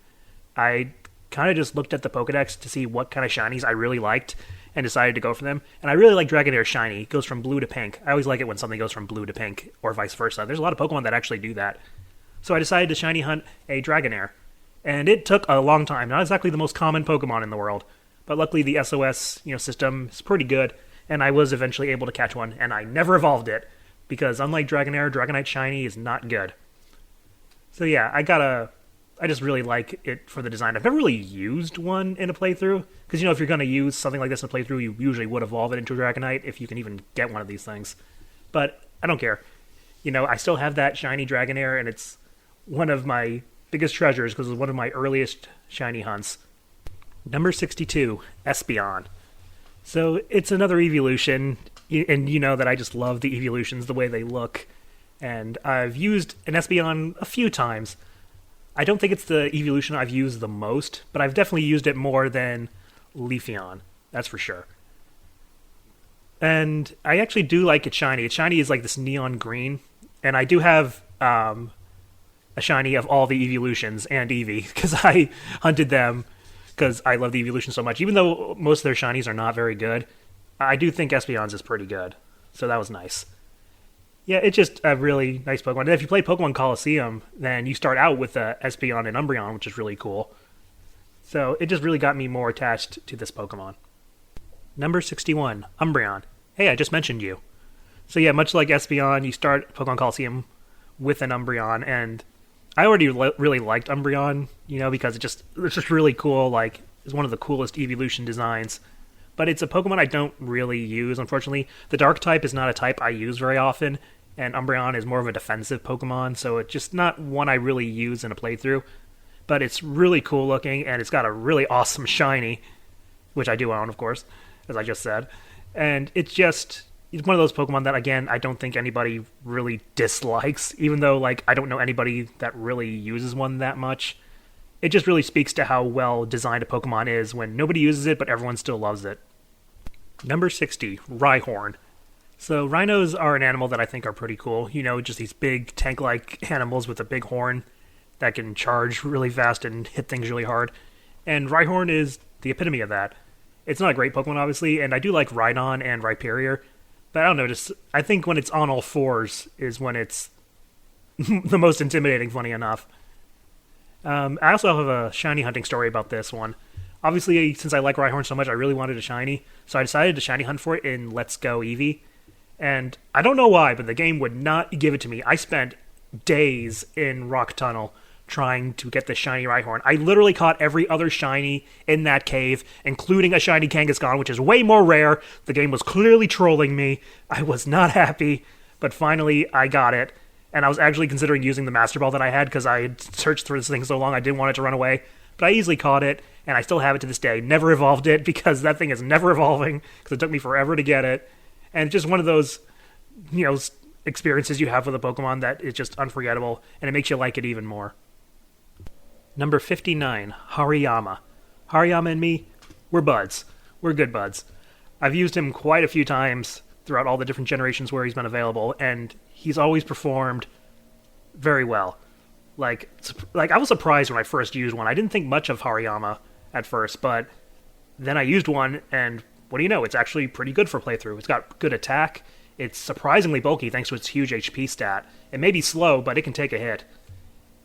I kind of just looked at the Pokedex to see what kind of shinies I really liked and decided to go for them. And I really like Dragonair shiny. It goes from blue to pink. I always like it when something goes from blue to pink, or vice versa. There's a lot of Pokemon that actually do that. So I decided to shiny hunt a Dragonair. And it took a long time. Not exactly the most common Pokemon in the world. But luckily the SOS system is pretty good. And I was eventually able to catch one. And I never evolved it. Because unlike Dragonair, Dragonite shiny is not good. So yeah, I just really like it for the design. I've never really used one in a playthrough. Because, if you're going to use something like this in a playthrough, you usually would evolve it into a Dragonite if you can even get one of these things. But I don't care. I still have that shiny Dragonair, and it's one of my biggest treasures because it was one of my earliest shiny hunts. Number 62, Espeon. So it's another evolution, and you know that I just love the evolutions, the way they look. And I've used an Espeon a few times. I don't think it's the evolution I've used the most, but I've definitely used it more than Leafeon. That's for sure. And I actually do like it shiny. Its shiny is like this neon green. And I do have a shiny of all the evolutions and Eevee, because I hunted them because I love the evolution so much. Even though most of their shinies are not very good, I do think Espeon's is pretty good. So that was nice. Yeah, it's just a really nice Pokemon. And if you play Pokemon Coliseum, then you start out with Espeon and Umbreon, which is really cool. So it just really got me more attached to this Pokemon. Number 61, Umbreon. Hey, I just mentioned you. So yeah, much like Espeon, you start Pokemon Coliseum with an Umbreon, and I already really liked Umbreon, because it's just really cool. Like, it's one of the coolest evolution designs. But it's a Pokemon I don't really use, unfortunately. The Dark type is not a type I use very often, and Umbreon is more of a defensive Pokemon, so it's just not one I really use in a playthrough. But it's really cool looking, and it's got a really awesome shiny, which I do own, of course, as I just said. And it's one of those Pokemon that, again, I don't think anybody really dislikes, even though, I don't know anybody that really uses one that much. It just really speaks to how well designed a Pokemon is when nobody uses it, but everyone still loves it. Number 60, Rhyhorn. So rhinos are an animal that I think are pretty cool. Just these big tank-like animals with a big horn that can charge really fast and hit things really hard. And Rhyhorn is the epitome of that. It's not a great Pokemon, obviously, and I do like Rhydon and Rhyperior, but I don't know, I think when it's on all fours is when it's the most intimidating, funny enough. I also have a shiny hunting story about this one. Obviously, since I like Rhyhorn so much, I really wanted a shiny, so I decided to shiny hunt for it in Let's Go Eevee. And I don't know why, but the game would not give it to me. I spent days in Rock Tunnel trying to get this shiny Rhyhorn. I literally caught every other shiny in that cave, including a shiny Kangaskhan, which is way more rare. The game was clearly trolling me. I was not happy, but finally I got it. And I was actually considering using the Master Ball that I had because I had searched for this thing so long I didn't want it to run away. But I easily caught it, and I still have it to this day. Never evolved it because that thing is never evolving because it took me forever to get it. And just one of those, experiences you have with a Pokemon that is just unforgettable, and it makes you like it even more. Number 59, Hariyama. Hariyama and me, we're buds. We're good buds. I've used him quite a few times throughout all the different generations where he's been available, and he's always performed very well. Like I was surprised when I first used one. I didn't think much of Hariyama at first, but then I used one, and what do you know? It's actually pretty good for playthrough. It's got good attack. It's surprisingly bulky thanks to its huge HP stat. It may be slow, but it can take a hit.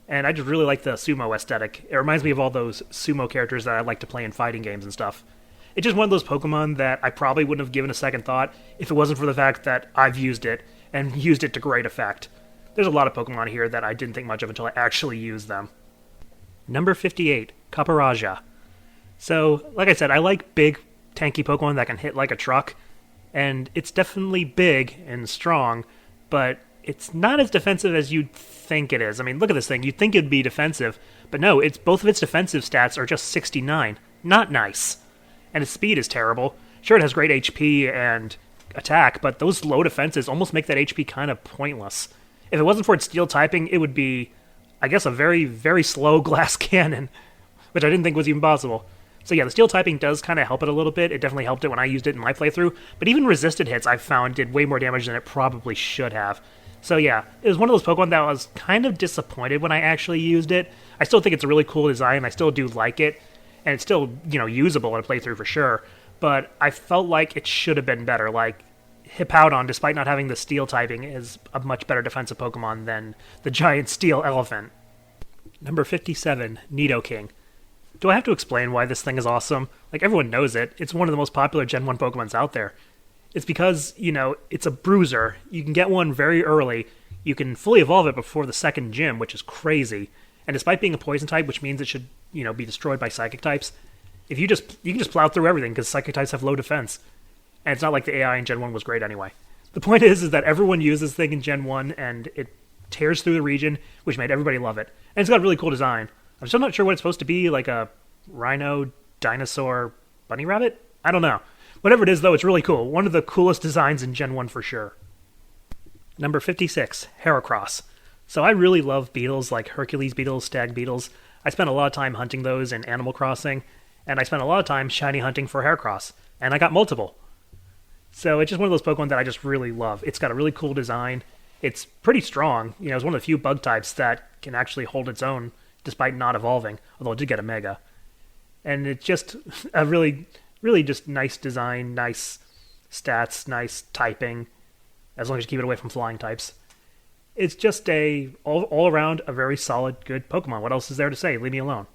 And I just really like the sumo aesthetic. It reminds me of all those sumo characters that I like to play in fighting games and stuff. It's just one of those Pokemon that I probably wouldn't have given a second thought if it wasn't for the fact that I've used it, and used it to great effect. There's a lot of Pokemon here that I didn't think much of until I actually used them. Number 58, Caparaja. So, like I said, I like big, tanky Pokemon that can hit like a truck, and it's definitely big and strong, but it's not as defensive as you'd think it is. I mean, look at this thing. You'd think it'd be defensive, but no, it's both of its defensive stats are just 69. Not nice. And its speed is terrible. Sure, it has great HP and attack, but those low defenses almost make that HP kind of pointless. If it wasn't for its steel typing, it would be, I guess, a very, very slow glass cannon, which I didn't think was even possible. So yeah, the steel typing does kind of help it a little bit. It definitely helped it when I used it in my playthrough, but even resisted hits I found did way more damage than it probably should have. So yeah, it was one of those Pokemon that I was kind of disappointed when I actually used it. I still think it's a really cool design, I still do like it, and it's still, usable in a playthrough for sure, but I felt like it should have been better. Like, Hippowdon, despite not having the steel typing, is a much better defensive Pokemon than the giant steel elephant. Number 57, Nidoking. Do I have to explain why this thing is awesome? Like, everyone knows it. It's one of the most popular Gen 1 Pokemons out there. It's because, it's a bruiser. You can get one very early. You can fully evolve it before the second gym, which is crazy. And despite being a poison type, which means it should, be destroyed by psychic types, you can just plow through everything because psychic types have low defense. And it's not like the AI in Gen 1 was great anyway. The point is that everyone used this thing in Gen 1, and it tears through the region, which made everybody love it. And it's got a really cool design. I'm still not sure what it's supposed to be, like a rhino, dinosaur, bunny rabbit? I don't know. Whatever it is, though, it's really cool. One of the coolest designs in Gen 1 for sure. Number 56, Heracross. So I really love beetles like Hercules beetles, stag beetles. I spent a lot of time hunting those in Animal Crossing, and I spent a lot of time shiny hunting for Heracross, and I got multiple. So it's just one of those Pokemon that I just really love. It's got a really cool design. It's pretty strong. It's one of the few bug types that can actually hold its own despite not evolving, although it did get a Mega. And it's just a really, really just nice design, nice stats, nice typing, as long as you keep it away from flying types. It's just all around a very solid, good Pokemon. What else is there to say? Leave me alone.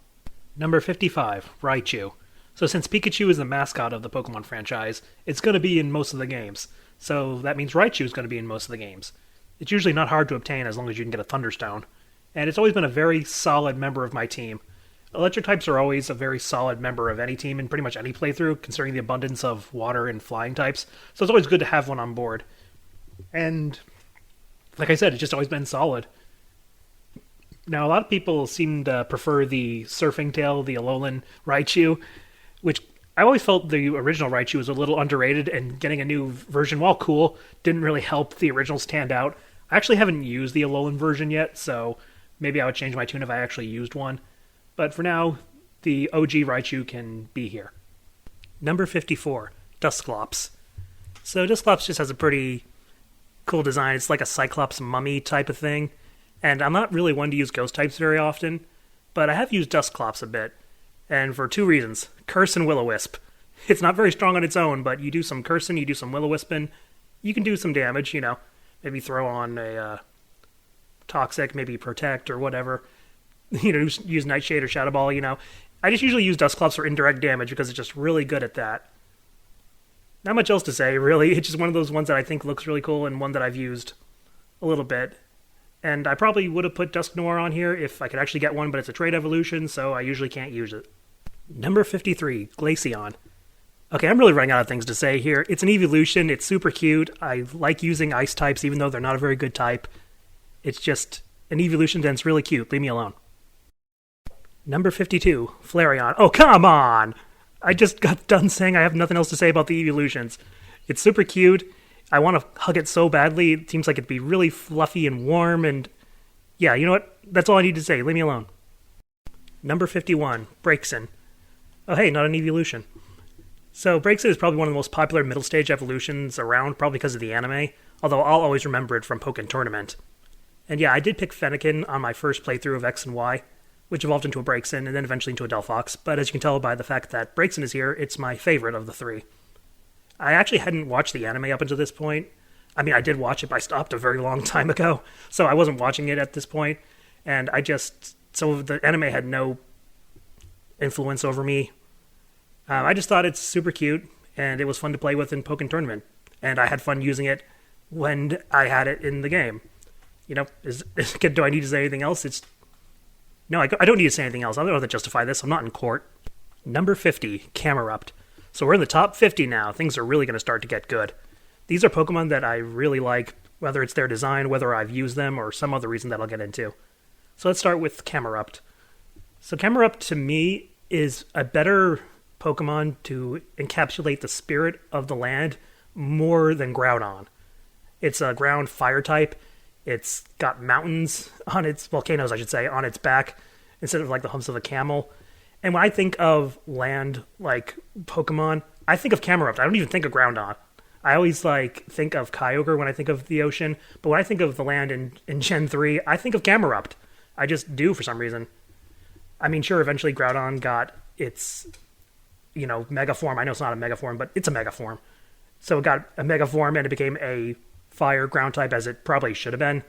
Number 55, Raichu. So since Pikachu is the mascot of the Pokemon franchise, it's going to be in most of the games. So that means Raichu is going to be in most of the games. It's usually not hard to obtain as long as you can get a Thunderstone. And it's always been a very solid member of my team. Electric types are always a very solid member of any team in pretty much any playthrough, considering the abundance of water and flying types. So it's always good to have one on board. And like I said, it's just always been solid. Now, a lot of people seem to prefer the Surfing Tail, the Alolan Raichu, which I always felt the original Raichu was a little underrated, and getting a new version, while cool, didn't really help the original stand out. I actually haven't used the Alolan version yet, so maybe I would change my tune if I actually used one. But for now, the OG Raichu can be here. Number 54, Dusclops. So Dusclops just has a pretty cool design. It's like a Cyclops mummy type of thing. And I'm not really one to use ghost types very often, but I have used Dusclops a bit. And for two reasons. Curse and Will-O-Wisp. It's not very strong on its own, but you do some cursing, you do some Will-O-Wisping, you can do some damage, Maybe throw on a Toxic, maybe Protect or whatever. Use Nightshade or Shadow Ball, I just usually use Dusclops for indirect damage because it's just really good at that. Not much else to say, really. It's just one of those ones that I think looks really cool and one that I've used a little bit. And I probably would have put Dusknoir on here if I could actually get one, but it's a trade evolution, so I usually can't use it. Number 53, Glaceon. Okay, I'm really running out of things to say here. It's an evolution, it's super cute. I like using ice types even though they're not a very good type. It's just an evolution and it's really cute. Leave me alone. Number 52, Flareon. Oh, come on! I just got done saying I have nothing else to say about the evolutions. It's super cute. I want to hug it so badly. It seems like it'd be really fluffy and warm, and yeah, you know what? That's all I need to say. Leave me alone. Number 51, Braixen. Oh, hey, not an evolution. So Braixen is probably one of the most popular middle stage evolutions around, probably because of the anime, although I'll always remember it from Pokken Tournament. And yeah, I did pick Fennekin on my first playthrough of X and Y, which evolved into a Braixen and then eventually into a Delphox, but as you can tell by the fact that Braixen is here, it's my favorite of the three. I actually hadn't watched the anime up until this point. I mean, I did watch it, but I stopped a very long time ago, so I wasn't watching it at this point, and so the anime had no influence over me. I just thought it's super cute, and it was fun to play with in Pokken Tournament, and I had fun using it when I had it in the game. Do I need to say anything else? No, I don't need to say anything else. I don't know how to justify this. I'm not in court. Number 50, Camerupt. So we're in the top 50 now. Things are really going to start to get good. These are Pokemon that I really like, whether it's their design, whether I've used them, or some other reason that I'll get into. So let's start with Camerupt. So Camerupt, to me, is a better Pokemon to encapsulate the spirit of the land more than Groudon. It's a ground fire type. It's got mountains on its, volcanoes I should say, on its back, instead of like the humps of a camel. And when I think of land like Pokemon, I think of Camerupt. I don't even think of Groudon. I always like think of Kyogre when I think of the ocean, but when I think of the land in Gen 3, I think of Camerupt. I just do for some reason. I mean, sure, eventually Groudon got its, mega form. I know it's not a mega form, but it's a mega form. So it got a mega form and it became a fire ground type, as it probably should have been.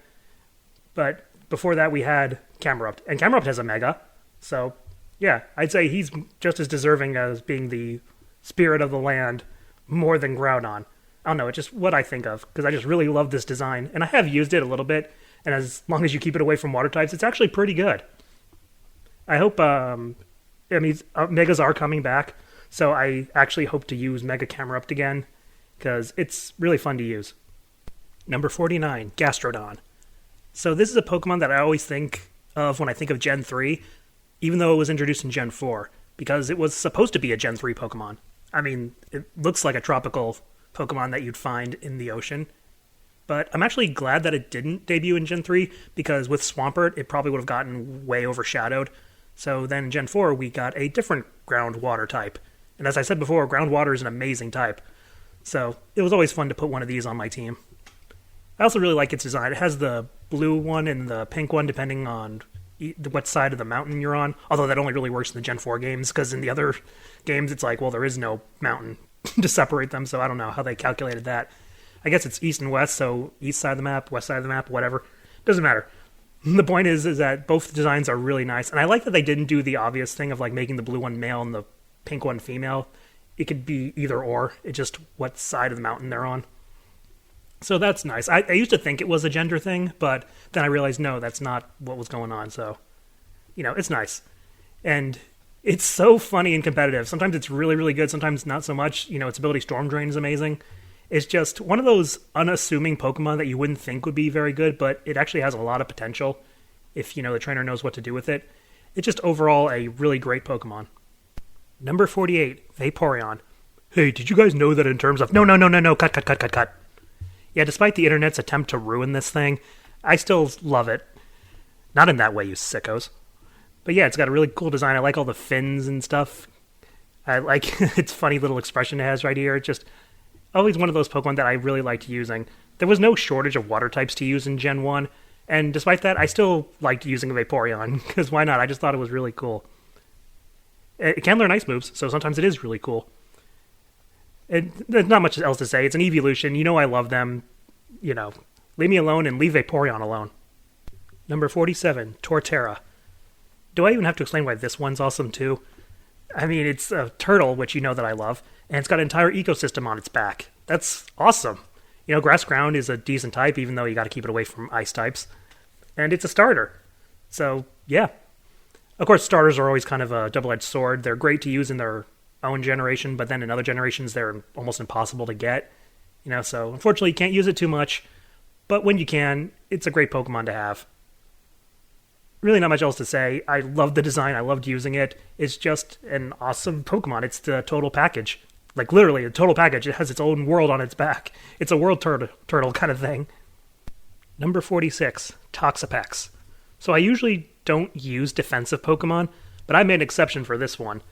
But before that, we had Camerupt. And Camerupt has a mega, so yeah, I'd say he's just as deserving as being the spirit of the land more than Groudon. I don't know, it's just what I think of, because I just really love this design, and I have used it a little bit, and as long as you keep it away from water types, it's actually pretty good. I hope, Megas are coming back, so I actually hope to use Mega Camerupt again, because it's really fun to use. Number 49, Gastrodon. So this is a Pokemon that I always think of when I think of Gen 3, even though it was introduced in Gen 4, because it was supposed to be a Gen 3 Pokemon. I mean, it looks like a tropical Pokemon that you'd find in the ocean. But I'm actually glad that it didn't debut in Gen 3, because with Swampert, it probably would have gotten way overshadowed. So then in Gen 4, we got a different groundwater type. And as I said before, groundwater is an amazing type. So it was always fun to put one of these on my team. I also really like its design. It has the blue one and the pink one, depending on what side of the mountain you're on, although that only really works in the Gen 4 games, because in the other games it's like, well, there is no mountain to separate them, so I don't know how they calculated that. I guess it's east and west, so east side of the map, west side of the map, whatever. Doesn't matter. The point is that both designs are really nice, and I like that they didn't do the obvious thing of like making the blue one male and the pink one female. It could be either or, it's just what side of the mountain they're on. So that's nice. I used to think it was a gender thing, but then I realized, no, that's not what was going on. So, it's nice. And it's so funny and competitive. Sometimes it's really, really good. Sometimes not so much. Its ability Storm Drain is amazing. It's just one of those unassuming Pokemon that you wouldn't think would be very good, but it actually has a lot of potential if, the trainer knows what to do with it. It's just overall a really great Pokemon. Number 48, Vaporeon. Hey, did you guys know that in terms of... No, cut. Yeah, despite the internet's attempt to ruin this thing, I still love it. Not in that way, you sickos. But yeah, it's got a really cool design. I like all the fins and stuff. I like its funny little expression it has right here. It's just always one of those Pokemon that I really liked using. There was no shortage of water types to use in Gen 1, and despite that, I still liked using a Vaporeon, because why not? I just thought it was really cool. It can learn ice moves, so sometimes it is really cool. There's not much else to say. It's an evolution. I love them. Leave me alone and leave Vaporeon alone. Number 47, Torterra. Do I even have to explain why this one's awesome too? I mean, it's a turtle, which that I love, and it's got an entire ecosystem on its back. That's awesome. Grass ground is a decent type, even though you got to keep it away from ice types. And it's a starter. So, yeah. Of course, starters are always kind of a double-edged sword. They're great to use in their own generation, but then in other generations they're almost impossible to get. So unfortunately you can't use it too much, but when you can, it's a great Pokemon to have. Really not much else to say. I love the design, I loved using it. It's just an awesome Pokemon. It's the total package. Like literally a total package. It has its own world on its back. It's a world turtle kind of thing. Number 46, Toxapex. So I usually don't use defensive Pokemon, but I made an exception for this one.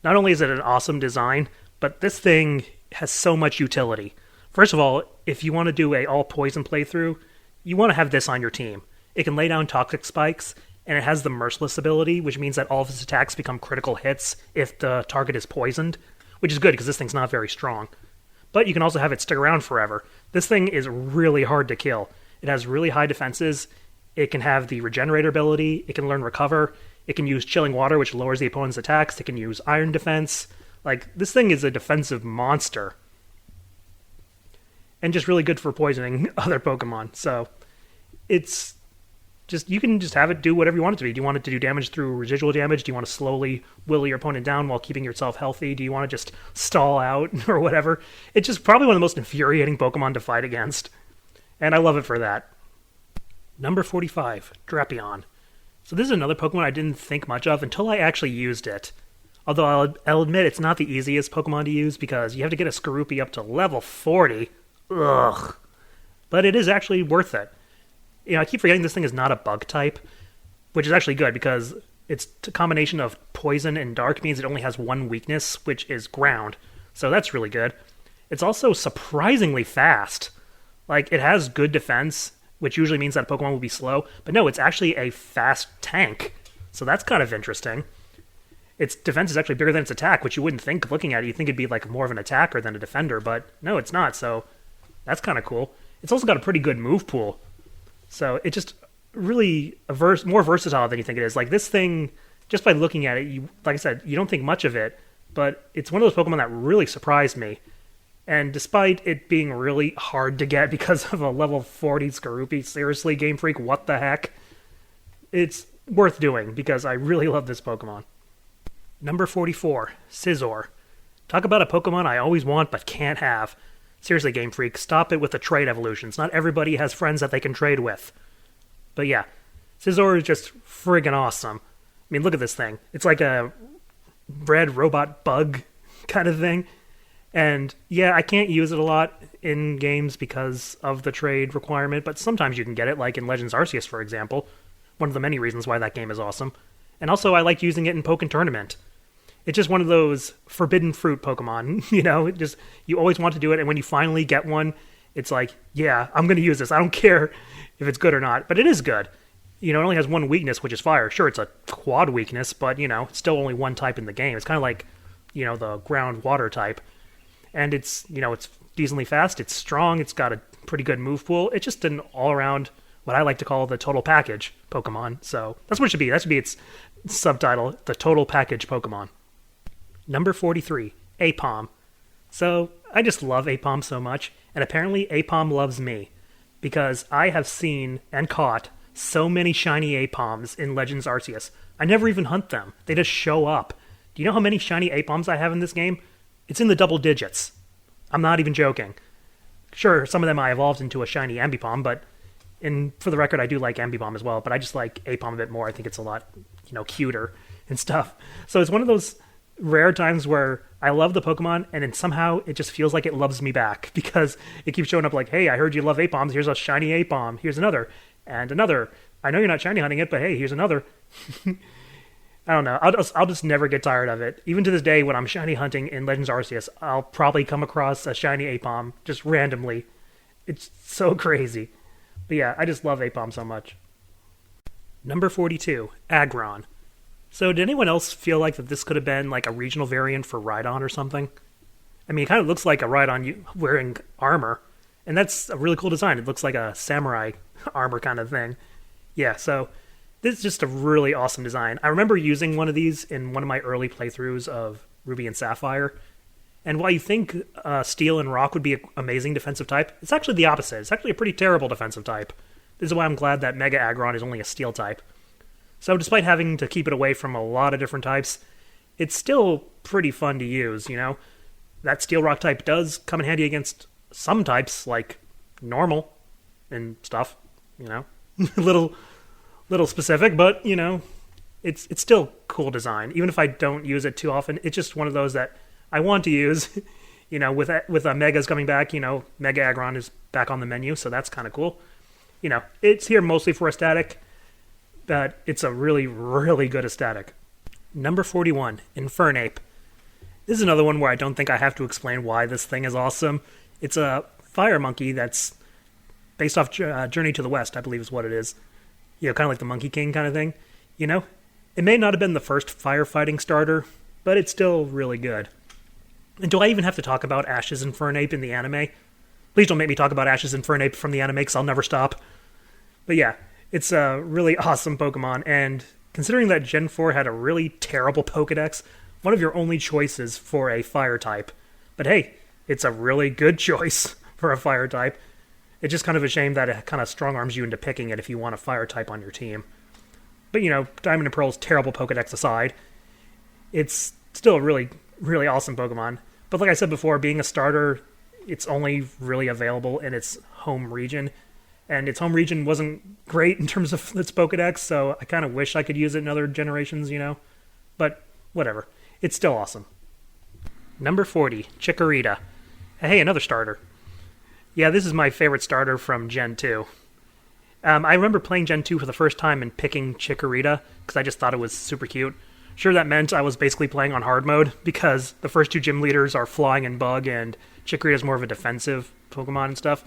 Not only is it an awesome design, but this thing has so much utility. First of all, if you want to do a all-poison playthrough, you want to have this on your team. It can lay down toxic spikes, and it has the Merciless ability, which means that all of its attacks become critical hits if the target is poisoned, which is good because this thing's not very strong. But you can also have it stick around forever. This thing is really hard to kill. It has really high defenses. It can have the Regenerator ability. It can learn Recover. It can use Chilling Water, which lowers the opponent's attacks. It can use Iron Defense. This thing is a defensive monster. And just really good for poisoning other Pokemon. So, it's Just you can just have it do whatever you want it to be. Do you want it to do damage through residual damage? Do you want to slowly will your opponent down while keeping yourself healthy? Do you want to just stall out or whatever? It's just probably one of the most infuriating Pokemon to fight against, and I love it for that. Number 45, Drapion. So this is another Pokemon I didn't think much of until I actually used it. Although I'll admit it's not the easiest Pokemon to use because you have to get a Skorupi up to level 40. Ugh. But it is actually worth it. I keep forgetting this thing is not a bug type, which is actually good because its combination of poison and dark means it only has one weakness, which is ground. So that's really good. It's also surprisingly fast. Like, it has good defense, which usually means that a Pokemon will be slow. But no, it's actually a fast tank. So that's kind of interesting. Its defense is actually bigger than its attack, which you wouldn't think looking at it. You'd think it'd be like more of an attacker than a defender, but no, it's not. So that's kind of cool. It's also got a pretty good move pool. So it just really more versatile than you think it is. Like this thing, just by looking at it, you like I said, you don't think much of it, but it's one of those Pokemon that really surprised me. And despite it being really hard to get because of a level 40 Skorupi, seriously, Game Freak, what the heck? It's worth doing because I really love this Pokemon. Number 44, Scizor. Talk about a Pokemon I always want but can't have. Seriously, Game Freak, stop it with the trade evolutions. Not everybody has friends that they can trade with. But yeah, Scizor is just friggin' awesome. I mean, look at this thing. It's like a red robot bug kind of thing. And yeah, I can't use it a lot in games because of the trade requirement, but sometimes you can get it, like in Legends Arceus, for example. One of the many reasons why that game is awesome. And also, I like using it in Pokken Tournament. It's just one of those forbidden fruit Pokemon, you always want to do it, and when you finally get one, it's like, yeah, I'm going to use this. I don't care if it's good or not, but it is good. It only has one weakness, which is fire. Sure, it's a quad weakness, but, it's still only one type in the game. It's kind of like, the ground water type. And it's decently fast, it's strong, it's got a pretty good move pool. It's just an all-around, what I like to call the total package Pokemon. So that's what it should be. That should be its subtitle, the total package Pokemon. Number 43, Aipom. So, I just love Aipom so much, and apparently Aipom loves me, because I have seen and caught so many shiny Aipoms in Legends Arceus. I never even hunt them. They just show up. Do you know how many shiny Aipoms I have in this game? It's in the double digits. I'm not even joking. Sure, some of them I evolved into a shiny Ambipom, but for the record, I do like Ambipom as well, but I just like Aipom a bit more. I think it's a lot, cuter and stuff. So it's one of those rare times where I love the Pokemon, and then somehow it just feels like it loves me back, because it keeps showing up like, hey, I heard you love Aipoms, here's a shiny Aipom, here's another, and another. I know you're not shiny hunting it, but hey, here's another. I don't know, I'll just never get tired of it. Even to this day, when I'm shiny hunting in Legends Arceus, I'll probably come across a shiny Aipom, just randomly. It's so crazy. But yeah, I just love Aipom so much. Number 42, Aggron. So did anyone else feel like that this could have been like a regional variant for Rhydon or something? I mean, it kind of looks like a Rhydon wearing armor, and that's a really cool design. It looks like a samurai armor kind of thing. Yeah, so this is just a really awesome design. I remember using one of these in one of my early playthroughs of Ruby and Sapphire, and while you think Steel and Rock would be an amazing defensive type, it's actually the opposite. It's actually a pretty terrible defensive type. This is why I'm glad that Mega Aggron is only a Steel type. So despite having to keep it away from a lot of different types, it's still pretty fun to use, That Steel Rock type does come in handy against some types, like normal and stuff, little specific, but, it's still cool design. Even if I don't use it too often, it's just one of those that I want to use, with Megas coming back, Mega Aggron is back on the menu, so that's kind of cool. It's here mostly for a static, but it's a really, really good aesthetic. Number 41, Infernape. This is another one where I don't think I have to explain why this thing is awesome. It's a fire monkey that's based off Journey to the West, I believe is what it is. Kind of like the Monkey King kind of thing. It may not have been the first firefighting starter, but it's still really good. And do I even have to talk about Ash's Infernape in the anime? Please don't make me talk about Ash's Infernape from the anime, because I'll never stop. But yeah, it's a really awesome Pokemon, and considering that Gen 4 had a really terrible Pokedex, one of your only choices for a fire type. But hey, it's a really good choice for a fire type. It's just kind of a shame that it kind of strong arms you into picking it if you want a fire type on your team. But, Diamond and Pearl's terrible Pokedex aside, it's still a really, really awesome Pokemon. But like I said before, being a starter, it's only really available in its home region. And its home region wasn't great in terms of its Pokedex, so I kind of wish I could use it in other generations, But whatever. It's still awesome. Number 40, Chikorita. Hey, another starter. Yeah, this is my favorite starter from Gen 2. I remember playing Gen 2 for the first time and picking Chikorita because I just thought it was super cute. Sure, that meant I was basically playing on hard mode because the first two gym leaders are Flying and Bug, and Chikorita's more of a defensive Pokemon and stuff.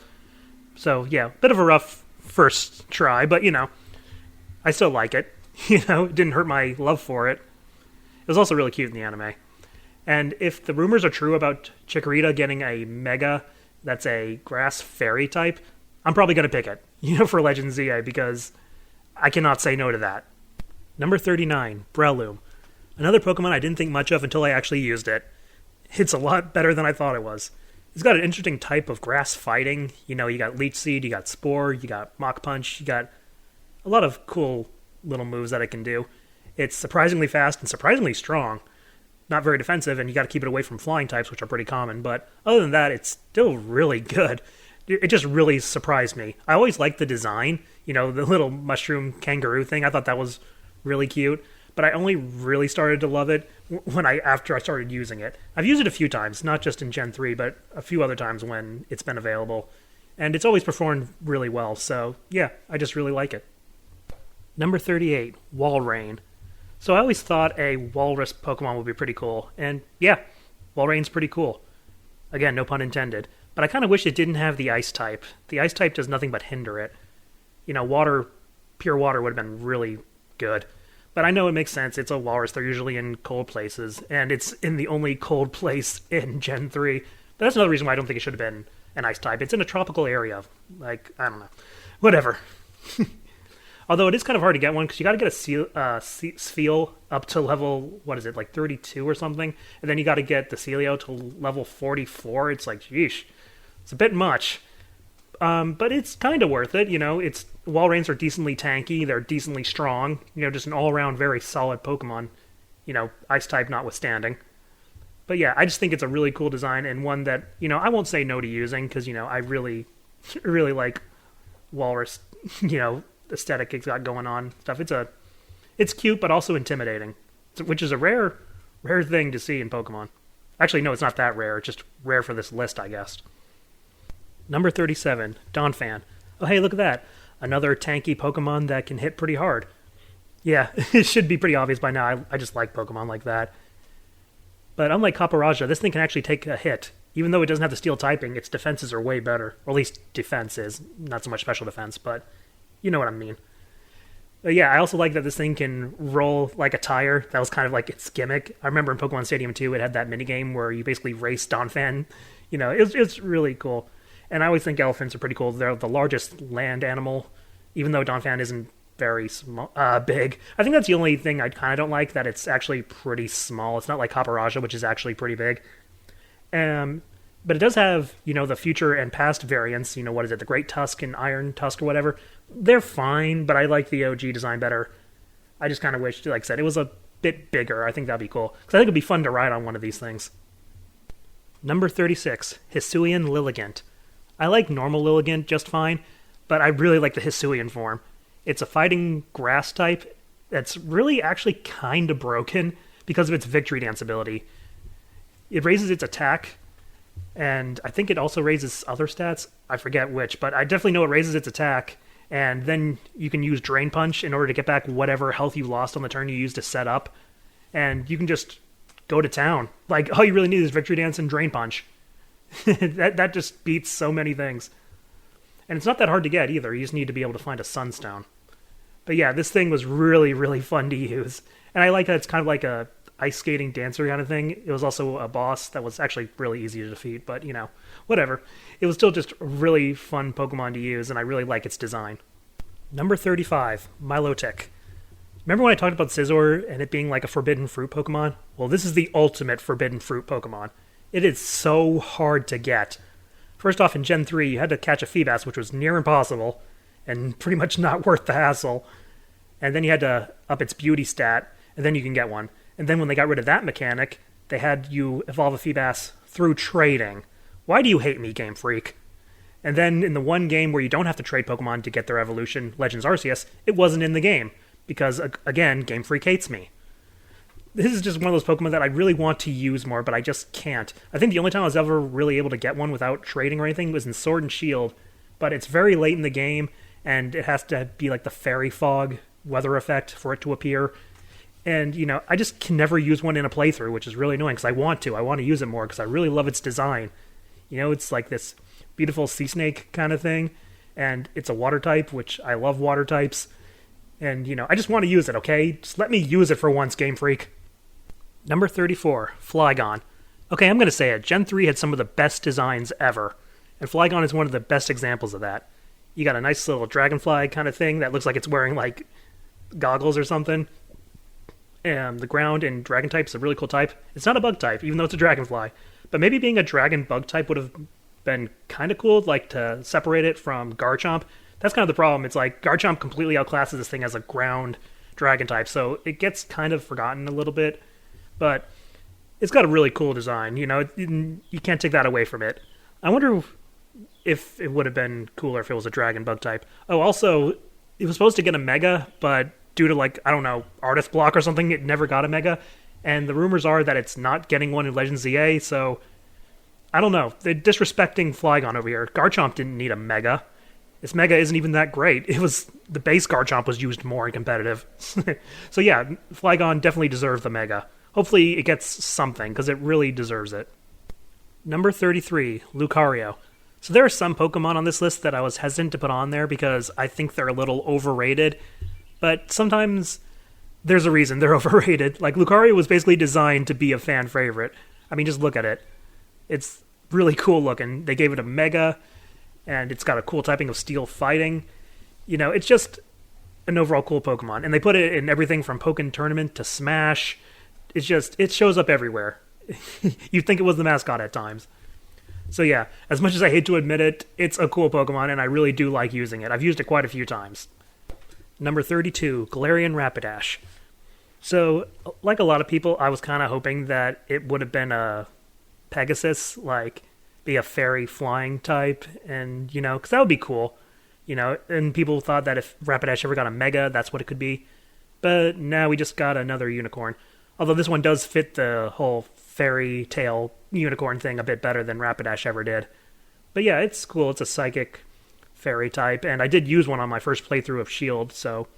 So, yeah, bit of a rough first try, but, I still like it. It didn't hurt my love for it. It was also really cute in the anime. And if the rumors are true about Chikorita getting a Mega that's a Grass Fairy type, I'm probably going to pick it, for Legend ZA, because I cannot say no to that. Number 39, Breloom. Another Pokemon I didn't think much of until I actually used it. It's a lot better than I thought it was. It's got an interesting type of grass fighting. You got Leech Seed, you got Spore, you got Mach Punch, you got a lot of cool little moves that it can do. It's surprisingly fast and surprisingly strong. Not very defensive, and you got to keep it away from flying types, which are pretty common. But other than that, it's still really good. It just really surprised me. I always liked the design, the little mushroom kangaroo thing. I thought that was really cute. But I only really started to love it after I started using it. I've used it a few times, not just in Gen 3, but a few other times when it's been available. And it's always performed really well, so yeah, I just really like it. Number 38, Walrein. So I always thought a walrus Pokemon would be pretty cool, and yeah, Walrein's pretty cool. Again, no pun intended. But I kind of wish it didn't have the Ice type. The Ice type does nothing but hinder it. Pure water would have been really good. But I know it makes sense. It's a walrus. They're usually in cold places, and it's in the only cold place in Gen 3. But that's another reason why I don't think it should have been an Ice type. It's in a tropical area. I don't know. Whatever. Although it is kind of hard to get one, because you got to get a Spheal up to level, 32 or something? And then you got to get the Celio to level 44. It's like, sheesh. It's a bit much. But it's kind of worth it, Walreins are decently tanky, they're decently strong, just an all-around very solid Pokemon, Ice type notwithstanding. But yeah, I just think it's a really cool design, and one that, I won't say no to using, because, I really, really like Walrus, aesthetic it's got going on stuff. It's cute, but also intimidating, which is a rare thing to see in Pokemon. Actually, no, it's not that rare, it's just rare for this list, I guess. Number 37, Donphan. Oh, hey, look at that. Another tanky Pokemon that can hit pretty hard. Yeah, it should be pretty obvious by now. I just like Pokemon like that. But unlike Caparaja, this thing can actually take a hit. Even though it doesn't have the steel typing, its defenses are way better. Or at least defense is. Not so much special defense, but you know what I mean. But yeah, I also like that this thing can roll like a tire. That was kind of like its gimmick. I remember in Pokemon Stadium 2, it had that minigame where you basically race Donphan. It's really cool. And I always think elephants are pretty cool. They're the largest land animal, even though Donphan isn't very big. I think that's the only thing I kind of don't like, that it's actually pretty small. It's not like Caparaja, which is actually pretty big. But it does have, the future and past variants. The Great Tusk and Iron Tusk or whatever. They're fine, but I like the OG design better. I just kind of wish, like I said, it was a bit bigger. I think that'd be cool, because I think it'd be fun to ride on one of these things. Number 36, Hisuian Lilligant. I like normal Lilligant just fine, but I really like the Hisuian form. It's a fighting grass type that's really actually kind of broken because of its Victory Dance ability. It raises its attack, and I think it also raises other stats. I forget which, but I definitely know it raises its attack, and then you can use Drain Punch in order to get back whatever health you lost on the turn you used to set up, and you can just go to town. Like, all you really need is Victory Dance and Drain Punch. that just beats so many things. And it's not that hard to get either. You just need to be able to find a Sunstone. But yeah, this thing was really, really fun to use. And I like that it's kind of like a ice skating dancer kind of thing. It was also a boss that was actually really easy to defeat, but whatever. It was still just a really fun Pokemon to use, and I really like its design. Number 35, Milotic. Remember when I talked about Scizor and it being like a forbidden fruit Pokemon? Well, this is the ultimate forbidden fruit Pokemon. It is so hard to get. First off, in Gen 3, you had to catch a Feebas, which was near impossible, and pretty much not worth the hassle. And then you had to up its beauty stat, and then you can get one. And then when they got rid of that mechanic, they had you evolve a Feebas through trading. Why do you hate me, Game Freak? And then in the one game where you don't have to trade Pokemon to get their evolution, Legends Arceus, it wasn't in the game. Because, again, Game Freak hates me. This is just one of those Pokemon that I really want to use more, but I just can't. I think the only time I was ever really able to get one without trading or anything was in Sword and Shield, but it's very late in the game, and it has to be like the fairy fog weather effect for it to appear. And, I just can never use one in a playthrough, which is really annoying, because I want to. I want to use it more, because I really love its design. It's like this beautiful sea snake kind of thing, and it's a water type, which I love water types. And, I just want to use it, okay? Just let me use it for once, Game Freak. Number 34, Flygon. Okay, I'm going to say it. Gen 3 had some of the best designs ever, and Flygon is one of the best examples of that. You got a nice little dragonfly kind of thing that looks like it's wearing, like, goggles or something. And the ground and dragon type is a really cool type. It's not a bug type, even though it's a dragonfly. But maybe being a dragon bug type would have been kind of cool, like to separate it from Garchomp. That's kind of the problem. It's like Garchomp completely outclasses this thing as a ground dragon type, so it gets kind of forgotten a little bit. But it's got a really cool design. You can't take that away from it. I wonder if it would have been cooler if it was a dragon bug type. Oh, also, it was supposed to get a Mega, but due to, artist block or something, it never got a Mega. And the rumors are that it's not getting one in Legends ZA, so I don't know. They're disrespecting Flygon over here. Garchomp didn't need a Mega. Its Mega isn't even that great. The base Garchomp was used more in competitive. So yeah, Flygon definitely deserved the Mega. Hopefully it gets something, because it really deserves it. Number 33, Lucario. So there are some Pokemon on this list that I was hesitant to put on there because I think they're a little overrated. But sometimes there's a reason they're overrated. Like, Lucario was basically designed to be a fan favorite. I mean, just look at it. It's really cool looking. They gave it a Mega, and it's got a cool typing of Steel Fighting. It's just an overall cool Pokemon. And they put it in everything from Pokken Tournament to Smash. It shows up everywhere. You'd think it was the mascot at times. So yeah, as much as I hate to admit it, it's a cool Pokemon, and I really do like using it. I've used it quite a few times. Number 32, Galarian Rapidash. So, like a lot of people, I was kind of hoping that it would have been a Pegasus, be a fairy flying type, and, because that would be cool. And people thought that if Rapidash ever got a Mega, that's what it could be. But now we just got another unicorn. Although this one does fit the whole fairy tale unicorn thing a bit better than Rapidash ever did. But yeah, it's cool. It's a psychic fairy type, and I did use one on my first playthrough of Shield, so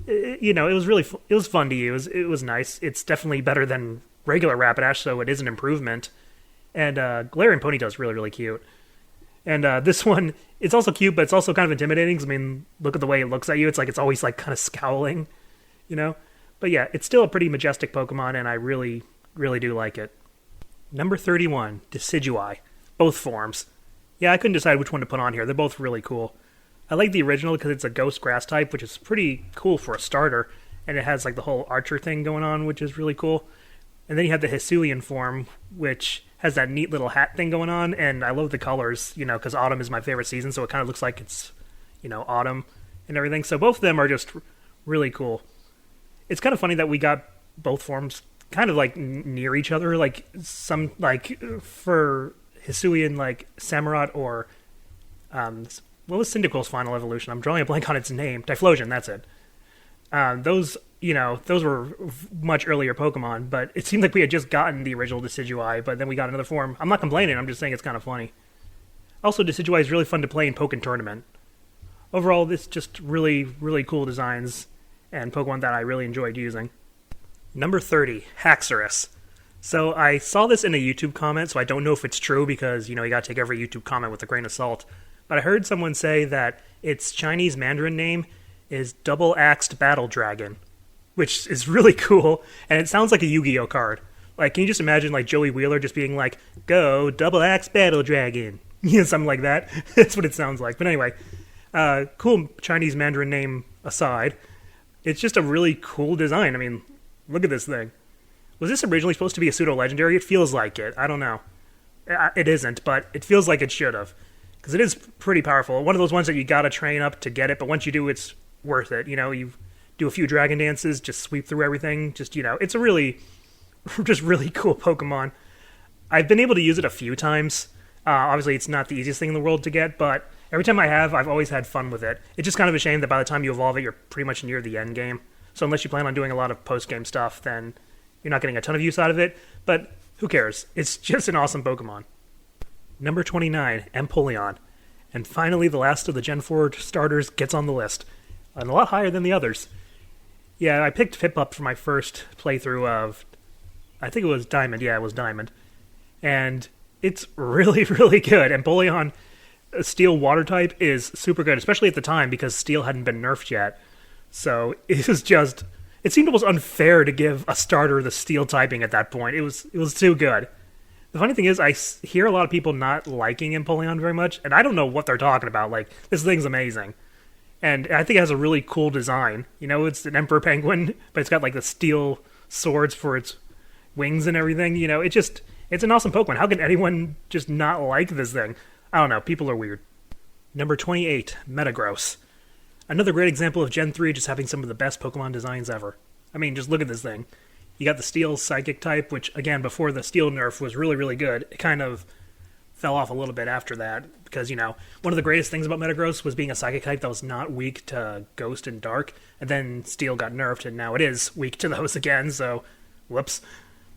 it was fun to use. It was nice. It's definitely better than regular Rapidash, so it is an improvement. And Galarian Ponyta is really, really cute. And this one, it's also cute, but it's also kind of intimidating. 'Cause, I mean, look at the way it looks at you. It's like it's always kind of scowling, But yeah, it's still a pretty majestic Pokemon, and I really, really do like it. Number 31, Decidueye. Both forms. Yeah, I couldn't decide which one to put on here. They're both really cool. I like the original because it's a ghost grass type, which is pretty cool for a starter. And it has the whole archer thing going on, which is really cool. And then you have the Hisuian form, which has that neat little hat thing going on. And I love the colors, because autumn is my favorite season, so it kind of looks like it's, autumn and everything. So both of them are just really cool. It's kind of funny that we got both forms kind of near each other. For Hisuian, Samurott or what was Cyndaquil's final evolution? I'm drawing a blank on its name. Typhlosion, that's it. Those were much earlier Pokemon, but it seemed like we had just gotten the original Decidueye, but then we got another form. I'm not complaining, I'm just saying it's kind of funny. Also, Decidueye is really fun to play in Pokken Tournament. Overall, it's just really, really cool designs, and Pokemon that I really enjoyed using. Number 30, Haxorus. So I saw this in a YouTube comment, so I don't know if it's true because, you gotta take every YouTube comment with a grain of salt. But I heard someone say that its Chinese Mandarin name is Double-Axed Battle Dragon, which is really cool, and it sounds like a Yu-Gi-Oh card. Can you just imagine, Joey Wheeler just being like, "Go, Double-Axed Battle Dragon." Something like that. That's what it sounds like. But anyway, cool Chinese Mandarin name aside, it's just a really cool design. I mean, look at this thing. Was this originally supposed to be a pseudo-legendary? It feels like it. I don't know. It isn't, but it feels like it should have. Because it is pretty powerful. One of those ones that you gotta train up to get it, but once you do, it's worth it. You do a few dragon dances, just sweep through everything. It's a really, just really cool Pokemon. I've been able to use it a few times. Obviously, it's not the easiest thing in the world to get, but every time I have, I've always had fun with it. It's just kind of a shame that by the time you evolve it, you're pretty much near the end game. So unless you plan on doing a lot of post-game stuff, then you're not getting a ton of use out of it. But who cares? It's just an awesome Pokemon. Number 29, Empoleon. And finally, the last of the Gen 4 starters gets on the list. And a lot higher than the others. Yeah, I picked Pip-Up for my first playthrough of... I think it was Diamond. Yeah, it was Diamond. And it's really, really good. Empoleon, Steel Water type, is super good, especially at the time because Steel hadn't been nerfed yet. So it was just... It seemed almost unfair to give a starter the Steel typing at that point. It was too good. The funny thing is, I hear a lot of people not liking Empoleon very much, and I don't know what they're talking about. Like, this thing's amazing. And I think it has a really cool design. It's an Emperor Penguin, but it's got, like, the steel swords for its wings and everything. It's an awesome Pokemon. How can anyone just not like this thing? I don't know. People are weird. Number 28, Metagross. Another great example of Gen 3 just having some of the best Pokemon designs ever. I mean, just look at this thing. You got the Steel Psychic type, which, again, before the Steel nerf was really, really good. It kind of fell off a little bit after that, because, one of the greatest things about Metagross was being a Psychic type that was not weak to Ghost and Dark, and then Steel got nerfed, and now it is weak to those again, so, whoops.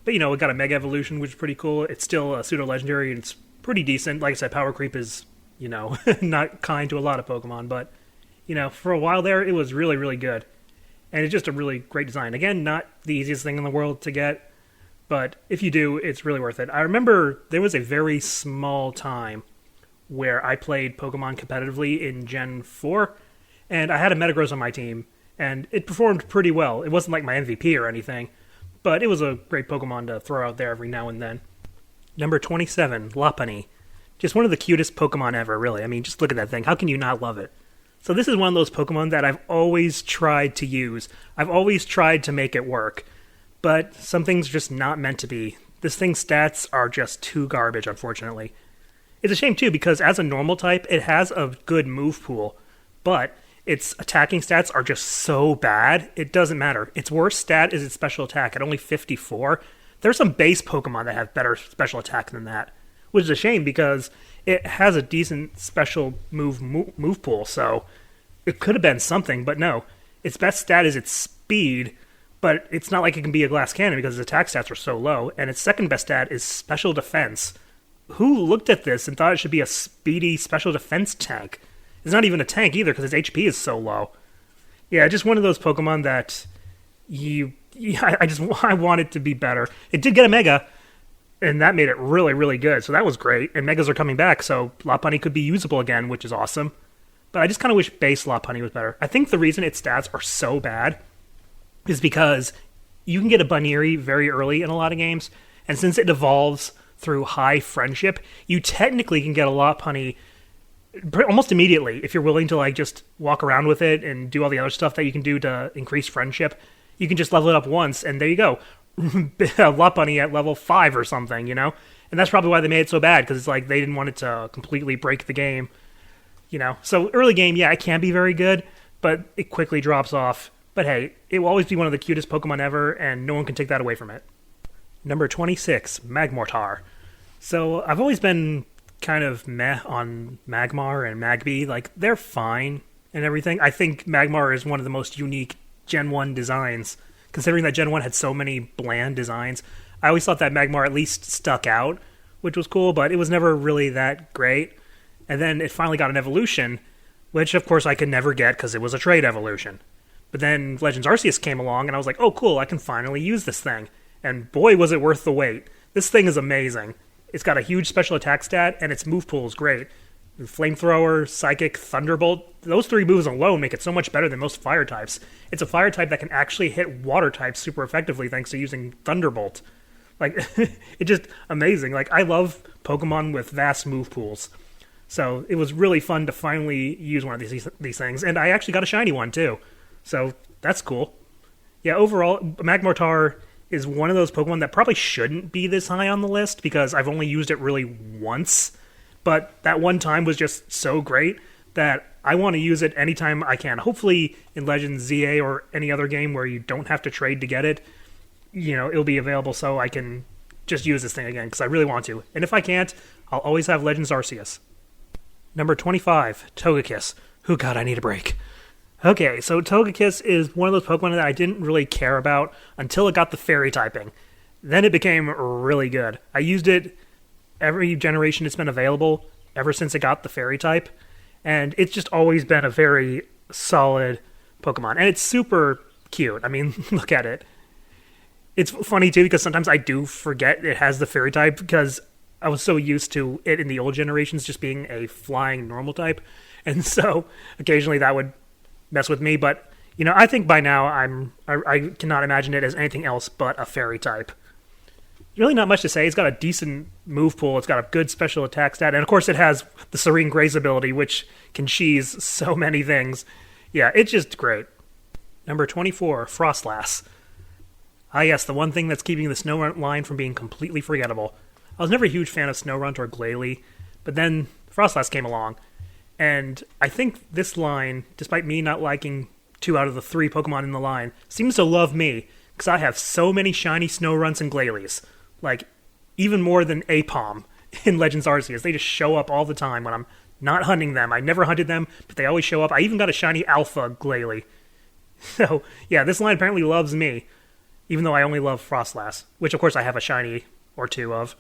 But, it got a Mega Evolution, which is pretty cool. It's still a Pseudo-Legendary, and it's pretty decent. Like I said, Power Creep is, not kind to a lot of Pokemon, but, for a while there, it was really, really good. And it's just a really great design. Again, not the easiest thing in the world to get, but if you do, it's really worth it. I remember there was a very small time where I played Pokemon competitively in Gen 4, and I had a Metagross on my team, and it performed pretty well. It wasn't like my MVP or anything, but it was a great Pokemon to throw out there every now and then. Number 27, Lopunny. Just one of the cutest Pokemon ever, really. I mean, just look at that thing. How can you not love it? So this is one of those Pokemon that I've always tried to use. I've always tried to make it work. But some things are just not meant to be. This thing's stats are just too garbage, unfortunately. It's a shame, too, because as a normal type, it has a good move pool. But its attacking stats are just so bad, it doesn't matter. Its worst stat is its special attack at only 54. There's some base Pokemon that have better special attack than that. Which is a shame because it has a decent special move pool, so it could have been something, but no. Its best stat is its speed, but it's not like it can be a glass cannon because its attack stats are so low, and its second best stat is special defense. Who looked at this and thought it should be a speedy special defense tank? It's not even a tank either because its HP is so low. Yeah, just one of those Pokemon that I want it to be better. It did get a Mega, and that made it really, really good. So that was great. And Megas are coming back, so Lopunny could be usable again, which is awesome. But I just kind of wish base Lopunny was better. I think the reason its stats are so bad is because you can get a Buneary very early in a lot of games, and since it evolves through high friendship, you technically can get a Lopunny almost immediately if you're willing to just walk around with it and do all the other stuff that you can do to increase friendship. You can just level it up once, and there you go. Lopunny at level 5 or something, And that's probably why they made it so bad, because it's like they didn't want it to completely break the game, So early game, yeah, it can be very good, but it quickly drops off. But hey, it will always be one of the cutest Pokemon ever, and no one can take that away from it. Number 26, Magmortar. So I've always been kind of meh on Magmar and Magby. They're fine and everything. I think Magmar is one of the most unique Gen 1 designs, considering that Gen 1 had so many bland designs. I always thought that Magmar at least stuck out, which was cool, but it was never really that great. And then it finally got an evolution, which of course I could never get because it was a trade evolution. But then Legends Arceus came along, and I was like, oh cool, I can finally use this thing. And boy, was it worth the wait. This thing is amazing. It's got a huge special attack stat, and its move pool is great. Flamethrower, Psychic, Thunderbolt, those 3 moves alone make it so much better than most fire types. It's a fire type that can actually hit water types super effectively thanks to using Thunderbolt. It's just amazing. I love Pokemon with vast move pools. So it was really fun to finally use one of these things, and I actually got a shiny one too. So that's cool. Yeah, overall, Magmortar is one of those Pokemon that probably shouldn't be this high on the list because I've only used it really once. But that one time was just so great that I want to use it anytime I can. Hopefully in Legends ZA or any other game where you don't have to trade to get it, it'll be available so I can just use this thing again because I really want to. And if I can't, I'll always have Legends Arceus. Number 25, Togekiss. Oh god, I need a break. Okay, so Togekiss is one of those Pokemon that I didn't really care about until it got the Fairy typing. Then it became really good. I used it every generation it's been available ever since it got the Fairy type, and it's just always been a very solid Pokemon. And it's super cute. I mean, look at it. It's funny, too, because sometimes I do forget it has the Fairy type because I was so used to it in the old generations just being a flying normal type. And so occasionally that would mess with me. But, I think by now I cannot imagine it as anything else but a Fairy type. Really not much to say. It's got a decent move pool. It's got a good special attack stat. And, of course, it has the Serene Grace ability, which can cheese so many things. Yeah, it's just great. Number 24, Frostlass. Ah, yes, the one thing that's keeping the Snorunt line from being completely forgettable. I was never a huge fan of Snorunt or Glalie, but then Frostlass came along. And I think this line, despite me not liking 2 out of the 3 Pokemon in the line, seems to love me, because I have so many shiny Snowrunts and Glalies. Like, even more than Apom in Legends Arceus. They just show up all the time when I'm not hunting them. I never hunted them, but they always show up. I even got a shiny Alpha Glalie. So, yeah, this line apparently loves me, even though I only love Frostlass, which, of course, I have a shiny or 2 of.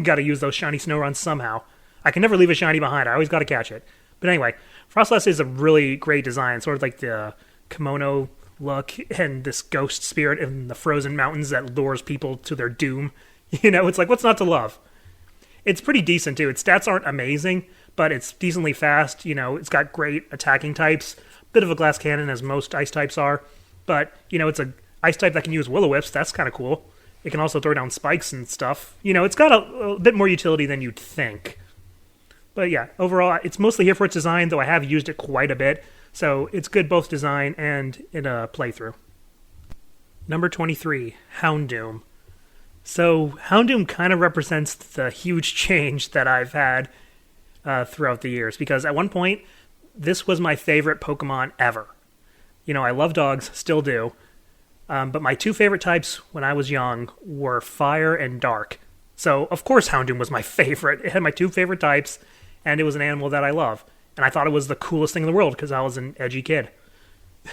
Gotta use those shiny Snowruns somehow. I can never leave a shiny behind. I always gotta catch it. But anyway, Frostlass is a really great design, sort of like the kimono look and this ghost spirit in the frozen mountains that lures people to their doom. It's like, what's not to love? It's pretty decent, too. Its stats aren't amazing, but it's decently fast. It's got great attacking types. Bit of a glass cannon, as most ice types are. But, it's a ice type that can use Will-O-Wisps. That's kind of cool. It can also throw down spikes and stuff. It's got a bit more utility than you'd think. But yeah, overall, it's mostly here for its design, though I have used it quite a bit. So it's good both design and in a playthrough. Number 23, Houndoom. So Houndoom kind of represents the huge change that I've had throughout the years. Because at one point, this was my favorite Pokemon ever. I love dogs, still do. But my 2 favorite types when I was young were Fire and Dark. So, of course, Houndoom was my favorite. It had my 2 favorite types, and it was an animal that I love. And I thought it was the coolest thing in the world because I was an edgy kid.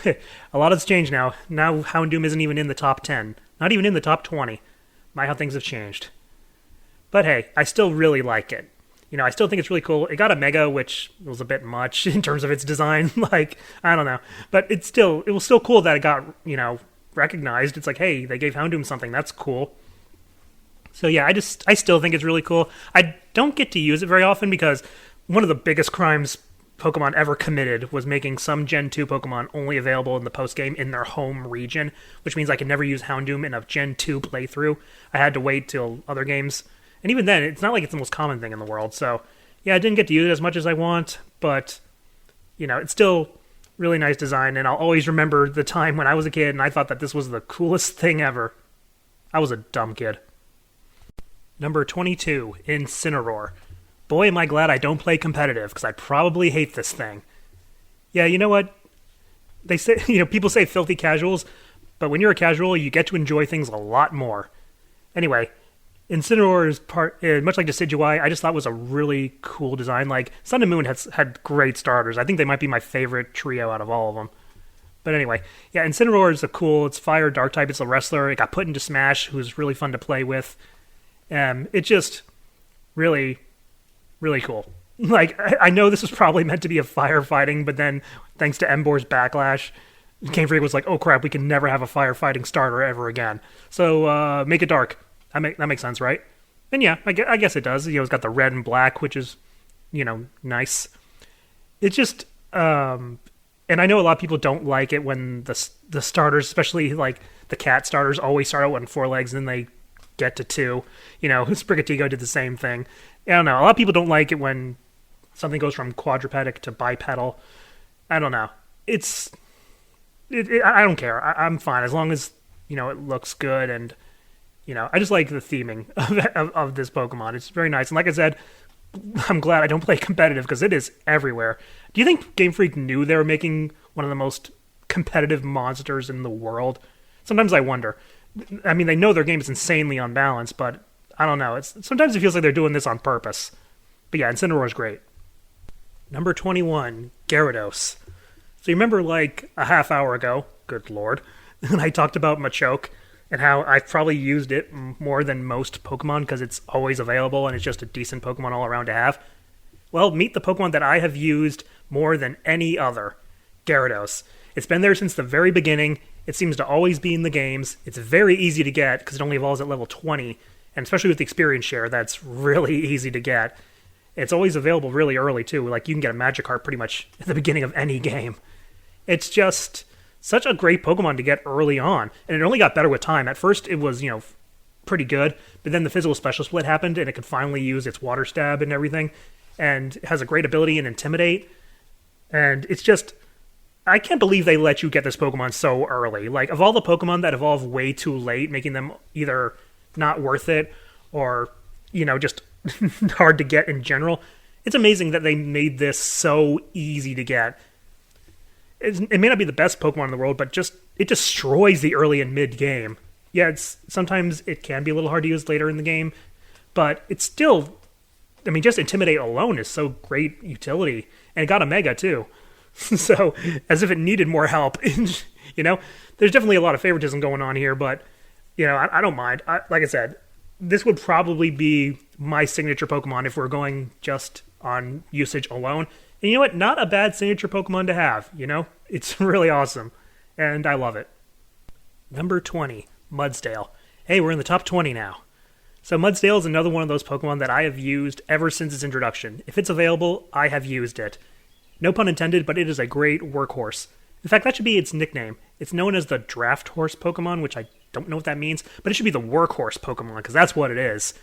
A lot has changed now. Now Houndoom isn't even in the top 10. Not even in the top 20. My, how things have changed. But hey, I still really like it. I still think it's really cool. It got a Mega, which was a bit much in terms of its design. I don't know. But it was still cool that it got, recognized. It's like, hey, they gave Houndoom something. That's cool. So yeah, I still think it's really cool. I don't get to use it very often because one of the biggest crimes Pokemon ever committed was making some Gen 2 Pokemon only available in the post-game in their home region, which means I could never use Houndoom in a Gen 2 playthrough. I had to wait till other games. And even then, it's not like it's the most common thing in the world. So yeah, I didn't get to use it as much as I want, but it's still really nice design, and I'll always remember the time when I was a kid and I thought that this was the coolest thing ever. I was a dumb kid. Number 22, Incineroar. Boy, am I glad I don't play competitive, because I probably hate this thing. Yeah, you know what? They say, people say filthy casuals, but when you're a casual, you get to enjoy things a lot more. Anyway, Incineroar is much like Decidueye, I just thought was a really cool design. Like, Sun and Moon had great starters. I think they might be my favorite trio out of all of them. But anyway, yeah, Incineroar is it's fire, dark type, it's a wrestler. It got put into Smash, who's really fun to play with. It's just really, really cool. Like, I know this was probably meant to be a firefighting, but then, thanks to Embor's backlash, Game Freak was like, oh crap, we can never have a firefighting starter ever again. So, make it dark. That makes sense, right? And yeah, I guess it does. It's got the red and black, which is, nice. It's just, and I know a lot of people don't like it when the starters, especially like the cat starters, always start out on 4 legs and then they get to 2. Sprigatito did the same thing. I don't know. A lot of people don't like it when something goes from quadrupedic to bipedal. I don't know. I don't care. I'm fine as long as it looks good and I just like the theming of this Pokemon. It's very nice. And like I said, I'm glad I don't play competitive because it is everywhere. Do you think Game Freak knew they were making one of the most competitive monsters in the world? Sometimes I wonder. I mean, they know their game is insanely unbalanced, but I don't know. Sometimes it feels like they're doing this on purpose. But yeah, Incineroar is great. Number 21, Gyarados. So you remember like a half hour ago, good lord, and I talked about Machoke and how I've probably used it more than most Pokemon because it's always available and it's just a decent Pokemon all around to have. Well, meet the Pokemon that I have used more than any other, Gyarados. It's been there since the very beginning. It seems to always be in the games. It's very easy to get because it only evolves at level 20, and especially with the experience share, that's really easy to get. It's always available really early, too. Like, you can get a Magikarp pretty much at the beginning of any game. It's just such a great Pokemon to get early on, and it only got better with time. At first, it was, pretty good, but then the physical special split happened, and it could finally use its Water Stab and everything, and it has a great ability in Intimidate, and it's just... I can't believe they let you get this Pokemon so early. Like, of all the Pokemon that evolve way too late, making them either not worth it or, just hard to get in general, it's amazing that they made this so easy to get. It may not be the best Pokemon in the world, but it destroys the early and mid game. Yeah, sometimes it can be a little hard to use later in the game, but it's still, just Intimidate alone is so great utility, and it got a Mega too. So, as if it needed more help, there's definitely a lot of favoritism going on here, but, I don't mind. Like I said, this would probably be my signature Pokemon if we're going just on usage alone. And you know what? Not a bad signature Pokemon to have, It's really awesome, and I love it. Number 20, Mudsdale. Hey, we're in the top 20 now. So Mudsdale is another one of those Pokemon that I have used ever since its introduction. If it's available, I have used it. No pun intended, but it is a great workhorse. In fact, that should be its nickname. It's known as the Draft Horse Pokemon, which I don't know what that means, but it should be the Workhorse Pokemon, because that's what it is.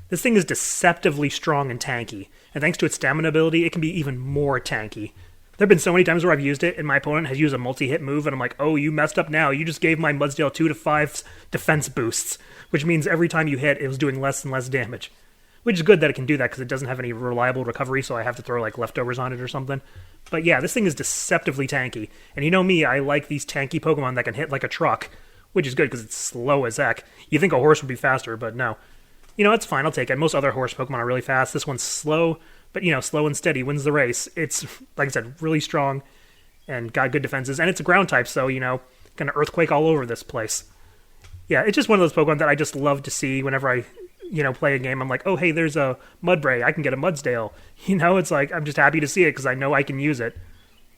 This thing is deceptively strong and tanky, and thanks to its stamina ability, it can be even more tanky. There have been so many times where I've used it, and my opponent has used a multi-hit move, and I'm like, oh, you messed up now. You just gave my Mudsdale 2 to 5 defense boosts, which means every time you hit, it was doing less and less damage. Which is good that it can do that, because it doesn't have any reliable recovery, so I have to throw, leftovers on it or something. But yeah, this thing is deceptively tanky. And you know me, I like these tanky Pokemon that can hit like a truck, which is good, because it's slow as heck. You think a horse would be faster, but no. It's fine, I'll take it. Most other horse Pokemon are really fast. This one's slow, but, slow and steady wins the race. It's, like I said, really strong and got good defenses. And it's a ground type, so, kind of earthquake all over this place. Yeah, it's just one of those Pokemon that I just love to see whenever I play a game. I'm like, oh, hey, there's a Mudbray. I can get a Mudsdale. It's like, I'm just happy to see it because I know I can use it.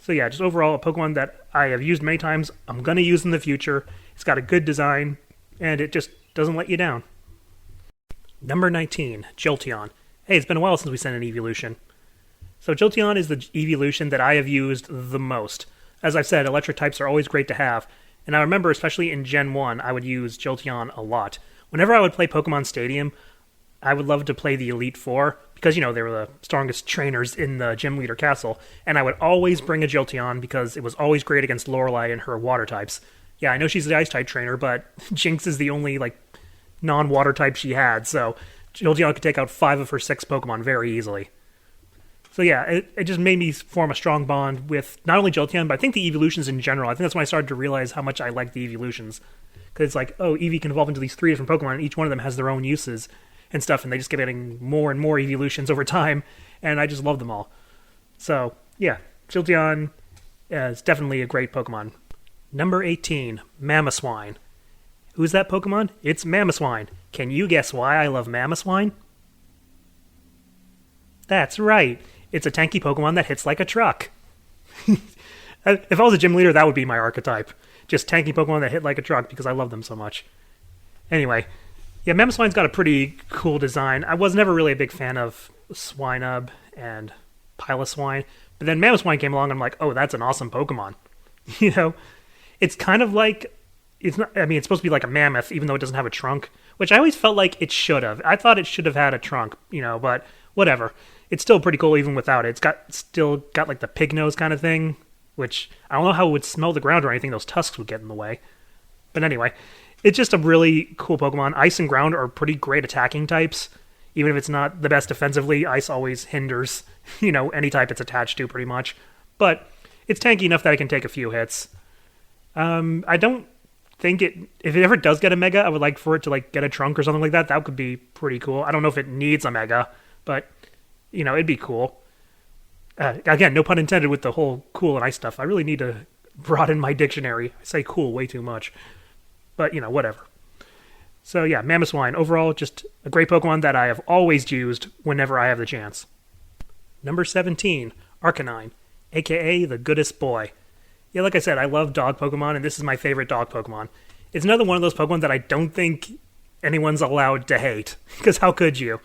So yeah, just overall, a Pokemon that I have used many times, I'm going to use in the future. It's got a good design, and it just doesn't let you down. Number 19, Jolteon. Hey, it's been a while since we sent an evolution. So Jolteon is the evolution that I have used the most. As I've said, electric types are always great to have, and I remember, especially in Gen 1, I would use Jolteon a lot. Whenever I would play Pokemon Stadium, I would love to play the Elite Four, because, they were the strongest trainers in the Gym Leader Castle, and I would always bring a Jolteon because it was always great against Lorelei and her water types. Yeah, I know she's the Ice-type trainer, but Jinx is the only, non-water type she had, so Jolteon could take out 5 of her 6 Pokemon very easily. So yeah, it just made me form a strong bond with not only Jolteon, but I think the evolutions in general. I think that's when I started to realize how much I like the evolutions. Because it's like, oh, Eevee can evolve into these 3 different Pokemon, and each one of them has their own uses and stuff, and they just keep getting more and more evolutions over time, and I just love them all. So, yeah, Jolteon is definitely a great Pokemon. Number 18, Mamoswine. Who's that Pokemon? It's Mamoswine. Can you guess why I love Mamoswine? That's right. It's a tanky Pokemon that hits like a truck. If I was a gym leader, that would be my archetype. Just tanky Pokemon that hit like a truck because I love them so much. Anyway, yeah, Mamoswine's got a pretty cool design. I was never really a big fan of Swinub and Piloswine, but then Mamoswine came along and I'm like, oh, that's an awesome Pokemon. It's kind of like, it's supposed to be like a mammoth, even though it doesn't have a trunk, which I always felt like it should have. I thought it should have had a trunk, but whatever. It's still pretty cool even without it. It's still got like the pig nose kind of thing, which I don't know how it would smell the ground or anything. Those tusks would get in the way. But anyway, It's just a really cool Pokemon. Ice and Ground are pretty great attacking types. Even if it's not the best defensively, Ice always hinders, any type it's attached to pretty much. But it's tanky enough that it can take a few hits. I don't think if it ever does get a Mega, I would like for it to get a Trunk or something like that. That could be pretty cool. I don't know if it needs a Mega, but, it'd be cool. Again, no pun intended with the whole cool and ice stuff. I really need to broaden my dictionary. I say cool way too much. But, whatever. So yeah, Mamoswine, overall, just a great Pokemon that I have always used whenever I have the chance. Number 17, Arcanine, aka the goodest boy. Yeah, like I said, I love dog Pokemon, and this is my favorite dog Pokemon. It's another one of those Pokemon that I don't think anyone's allowed to hate, because how could you?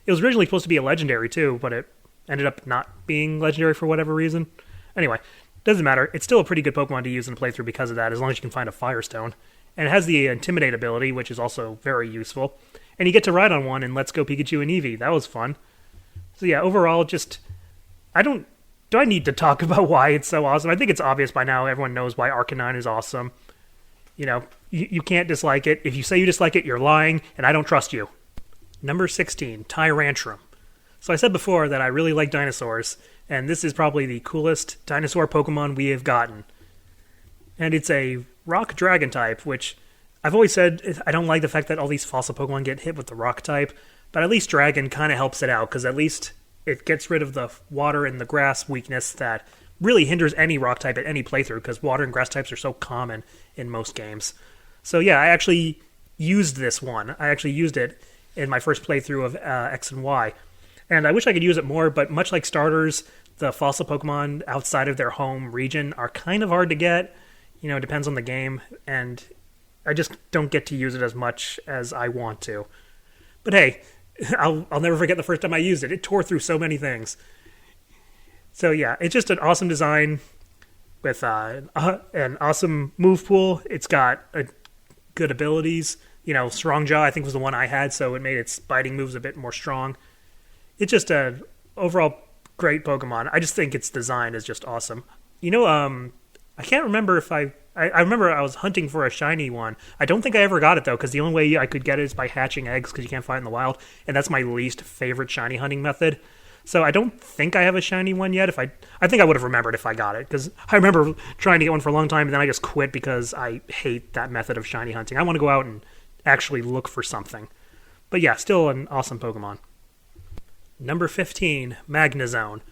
It was originally supposed to be a legendary too, but it ended up not being legendary for whatever reason. Anyway, doesn't matter. It's still a pretty good Pokemon to use in a playthrough because of that, as long as you can find a Firestone. And it has the Intimidate ability, which is also very useful. And you get to ride on one in Let's Go Pikachu and Eevee. That was fun. So yeah, overall, do I need to talk about why it's so awesome? I think it's obvious by now. Everyone knows why Arcanine is awesome. You can't dislike it. If you say you dislike it, you're lying, and I don't trust you. Number 16, Tyrantrum. So I said before that I really like dinosaurs, and this is probably the coolest dinosaur Pokemon we have gotten. And it's a rock dragon type, which I've always said I don't like the fact that all these fossil Pokemon get hit with the rock type, but at least dragon kind of helps it out, because at least it gets rid of the water and the grass weakness that really hinders any rock type at any playthrough, because water and grass types are so common in most games. So yeah, I actually used this one. I actually used it in my first playthrough of X and Y. And I wish I could use it more, but much like starters, the fossil Pokemon outside of their home region are kind of hard to get. It depends on the game, and I just don't get to use it as much as I want to. But hey, I'll never forget the first time I used it. It tore through so many things. So yeah, it's just an awesome design with an awesome move pool. It's got good abilities. Strong Jaw, I think, was the one I had, so it made its biting moves a bit more strong. It's just an overall great Pokemon. I just think its design is just awesome. I can't remember if I remember I was hunting for a shiny one. I don't think I ever got it, though, because the only way I could get it is by hatching eggs, because you can't find it in the wild, and that's my least favorite shiny hunting method. So I don't think I have a shiny one yet. I think I would have remembered if I got it, because I remember trying to get one for a long time, and then I just quit because I hate that method of shiny hunting. I want to go out and actually look for something. But yeah, still an awesome Pokemon. Number 15, Magnezone.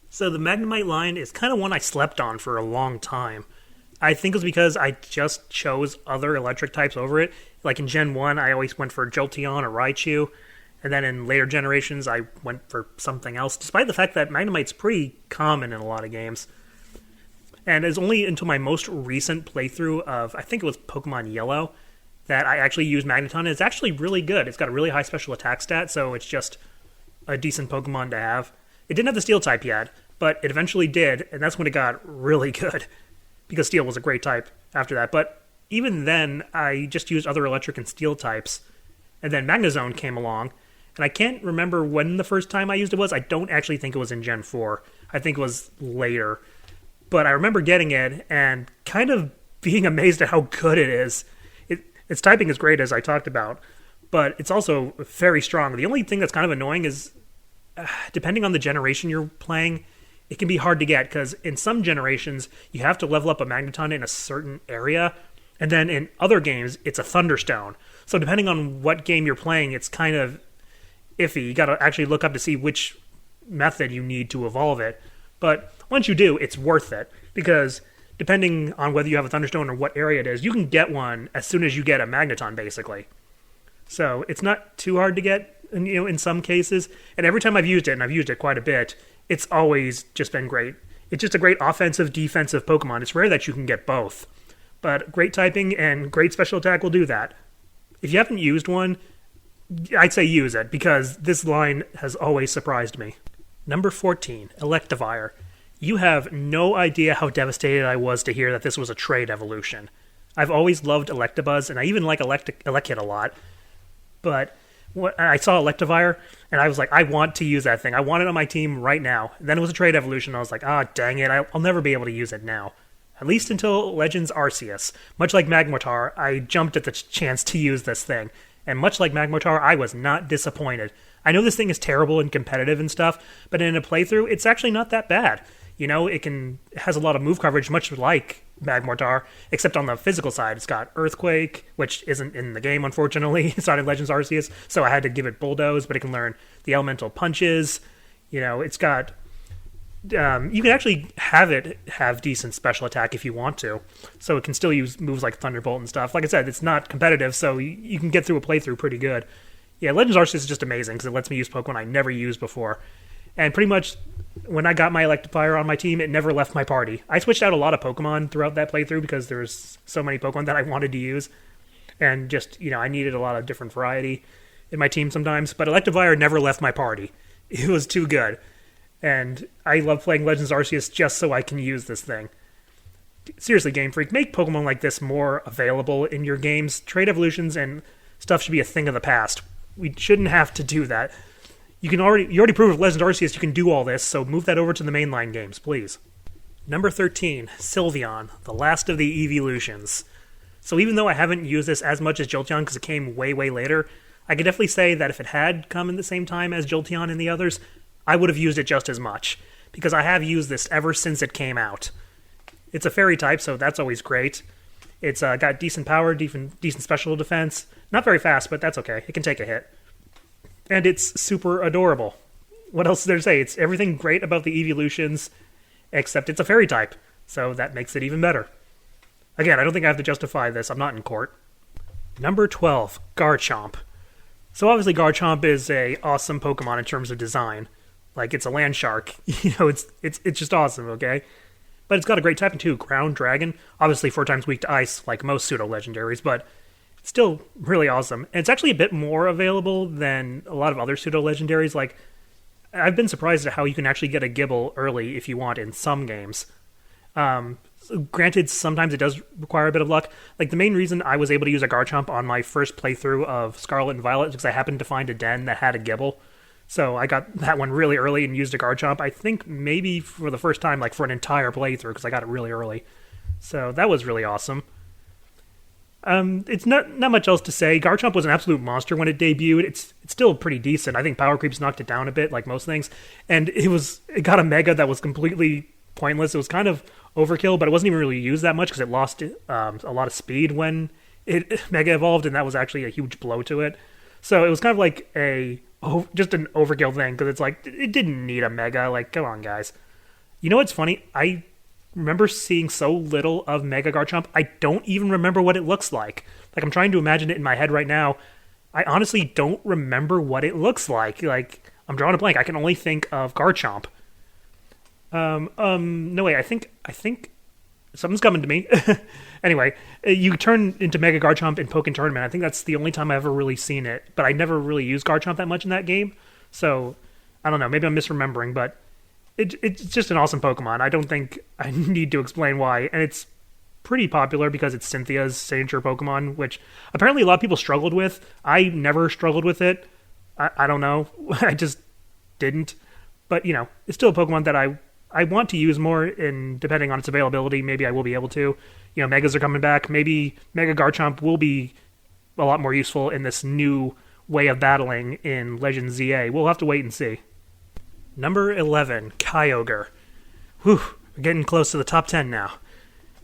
So the Magnemite line is kind of one I slept on for a long time. I think it was because I just chose other electric types over it. Like in Gen 1, I always went for Jolteon or Raichu. And then in later generations, I went for something else, despite the fact that Magnemite's pretty common in a lot of games. And it's only until my most recent playthrough of, I think it was Pokemon Yellow, that I actually used Magneton. And it's actually really good. It's got a really high special attack stat, so it's just a decent Pokemon to have. It didn't have the Steel type yet, but it eventually did, and that's when it got really good, because Steel was a great type after that. But even then, I just used other Electric and Steel types, and then Magnezone came along, and I can't remember when the first time I used it was. I don't actually think it was in Gen 4. I think it was later. But I remember getting it, and kind of being amazed at how good it is. Its typing is great, as I talked about, but it's also very strong. The only thing that's kind of annoying is, depending on the generation you're playing, it can be hard to get, because in some generations, you have to level up a Magneton in a certain area, and then in other games, it's a Thunderstone. So depending on what game you're playing, it's kind of iffy. You got to actually look up to see which method you need to evolve it. But once you do, it's worth it, because depending on whether you have a Thunderstone or what area it is, you can get one as soon as you get a Magneton, basically. So it's not too hard to get, in some cases. And every time I've used it, and I've used it quite a bit, it's always just been great. It's just a great offensive, defensive Pokemon. It's rare that you can get both. But great typing and great special attack will do that. If you haven't used one, I'd say use it, because this line has always surprised me. Number 14, Electivire. You have no idea how devastated I was to hear that this was a trade evolution. I've always loved Electabuzz, and I even like Elekid a lot. But I saw Electivire, and I was like, I want to use that thing. I want it on my team right now. And then it was a trade evolution, and I was like, dang it, I'll never be able to use it now. at least until Legends Arceus. Much like Magmortar, I jumped at the chance to use this thing. And much like Magmortar, I was not disappointed. I know this thing is terrible and competitive and stuff, but in a playthrough, it's actually not that bad. It has a lot of move coverage, much like Magmortar, except on the physical side. It's got Earthquake, which isn't in the game, unfortunately. It's not in Legends Arceus, so I had to give it Bulldoze, but it can learn the elemental punches. It's got... you can actually have decent special attack if you want to. So it can still use moves like Thunderbolt and stuff. Like I said, it's not competitive, so you can get through a playthrough pretty good. Yeah, Legends Arceus is just amazing because it lets me use Pokemon I never used before. And pretty much, when I got my Electivire on my team, it never left my party. I switched out a lot of Pokemon throughout that playthrough because there's so many Pokemon that I wanted to use. And just, I needed a lot of different variety in my team sometimes. But Electivire never left my party. It was too good. And I love playing Legends Arceus just so I can use this thing. Seriously, Game Freak, make Pokemon like this more available in your games. Trade evolutions and stuff should be a thing of the past. We shouldn't have to do that. You already proved with Legends Arceus you can do all this, so move that over to the mainline games, please. Number 13, Sylveon, the last of the evolutions. So even though I haven't used this as much as Jolteon because it came way, way later, I could definitely say that if it had come in the same time as Jolteon and the others, I would have used it just as much, because I have used this ever since it came out. It's a fairy type, so that's always great. It's got decent power, decent special defense. Not very fast, but that's okay. It can take a hit. And it's super adorable. What else is there to say? It's everything great about the evolutions, except it's a fairy type, so that makes it even better. Again, I don't think I have to justify this. I'm not in court. Number 12, Garchomp. So obviously Garchomp is a awesome Pokemon in terms of design. Like, it's a land shark. It's just awesome, okay? But it's got a great typing too, Ground Dragon. Obviously 4 times weak to ice, like most pseudo-legendaries, but it's still really awesome. And it's actually a bit more available than a lot of other pseudo-legendaries. Like, I've been surprised at how you can actually get a Gibble early if you want in some games. Granted, sometimes it does require a bit of luck. Like, the main reason I was able to use a Garchomp on my first playthrough of Scarlet and Violet is because I happened to find a den that had a Gibble. So I got that one really early and used a Garchomp, I think maybe for the first time, like for an entire playthrough, because I got it really early. So that was really awesome. It's not much else to say. Garchomp was an absolute monster when it debuted. It's still pretty decent. I think Power Creep's knocked it down a bit, like most things. And it got a Mega that was completely pointless. It was kind of overkill, but it wasn't even really used that much because it lost a lot of speed when it Mega evolved, and that was actually a huge blow to it. So it was kind of like just an overkill thing, because it's like, it didn't need a Mega. Like, come on, guys. You know what's funny? I remember seeing so little of Mega Garchomp, I don't even remember what it looks like. Like, I'm trying to imagine it in my head right now. I honestly don't remember what it looks like. Like, I'm drawing a blank. I can only think of Garchomp. No way, I think something's coming to me. Anyway, you turn into Mega Garchomp in Pokken Tournament. I think that's the only time I've ever really seen it, but I never really used Garchomp that much in that game, so I don't know, maybe I'm misremembering, but it's just an awesome Pokemon. I don't think I need to explain why, and it's pretty popular because it's Cynthia's signature Pokemon, which apparently a lot of people struggled with. I never struggled with it. I don't know. I just didn't. But, it's still a Pokemon that I want to use more, and depending on its availability, maybe I will be able to. Megas are coming back. Maybe Mega Garchomp will be a lot more useful in this new way of battling in Legends ZA. We'll have to wait and see. Number 11, Kyogre. Whew, we're getting close to the top 10 now.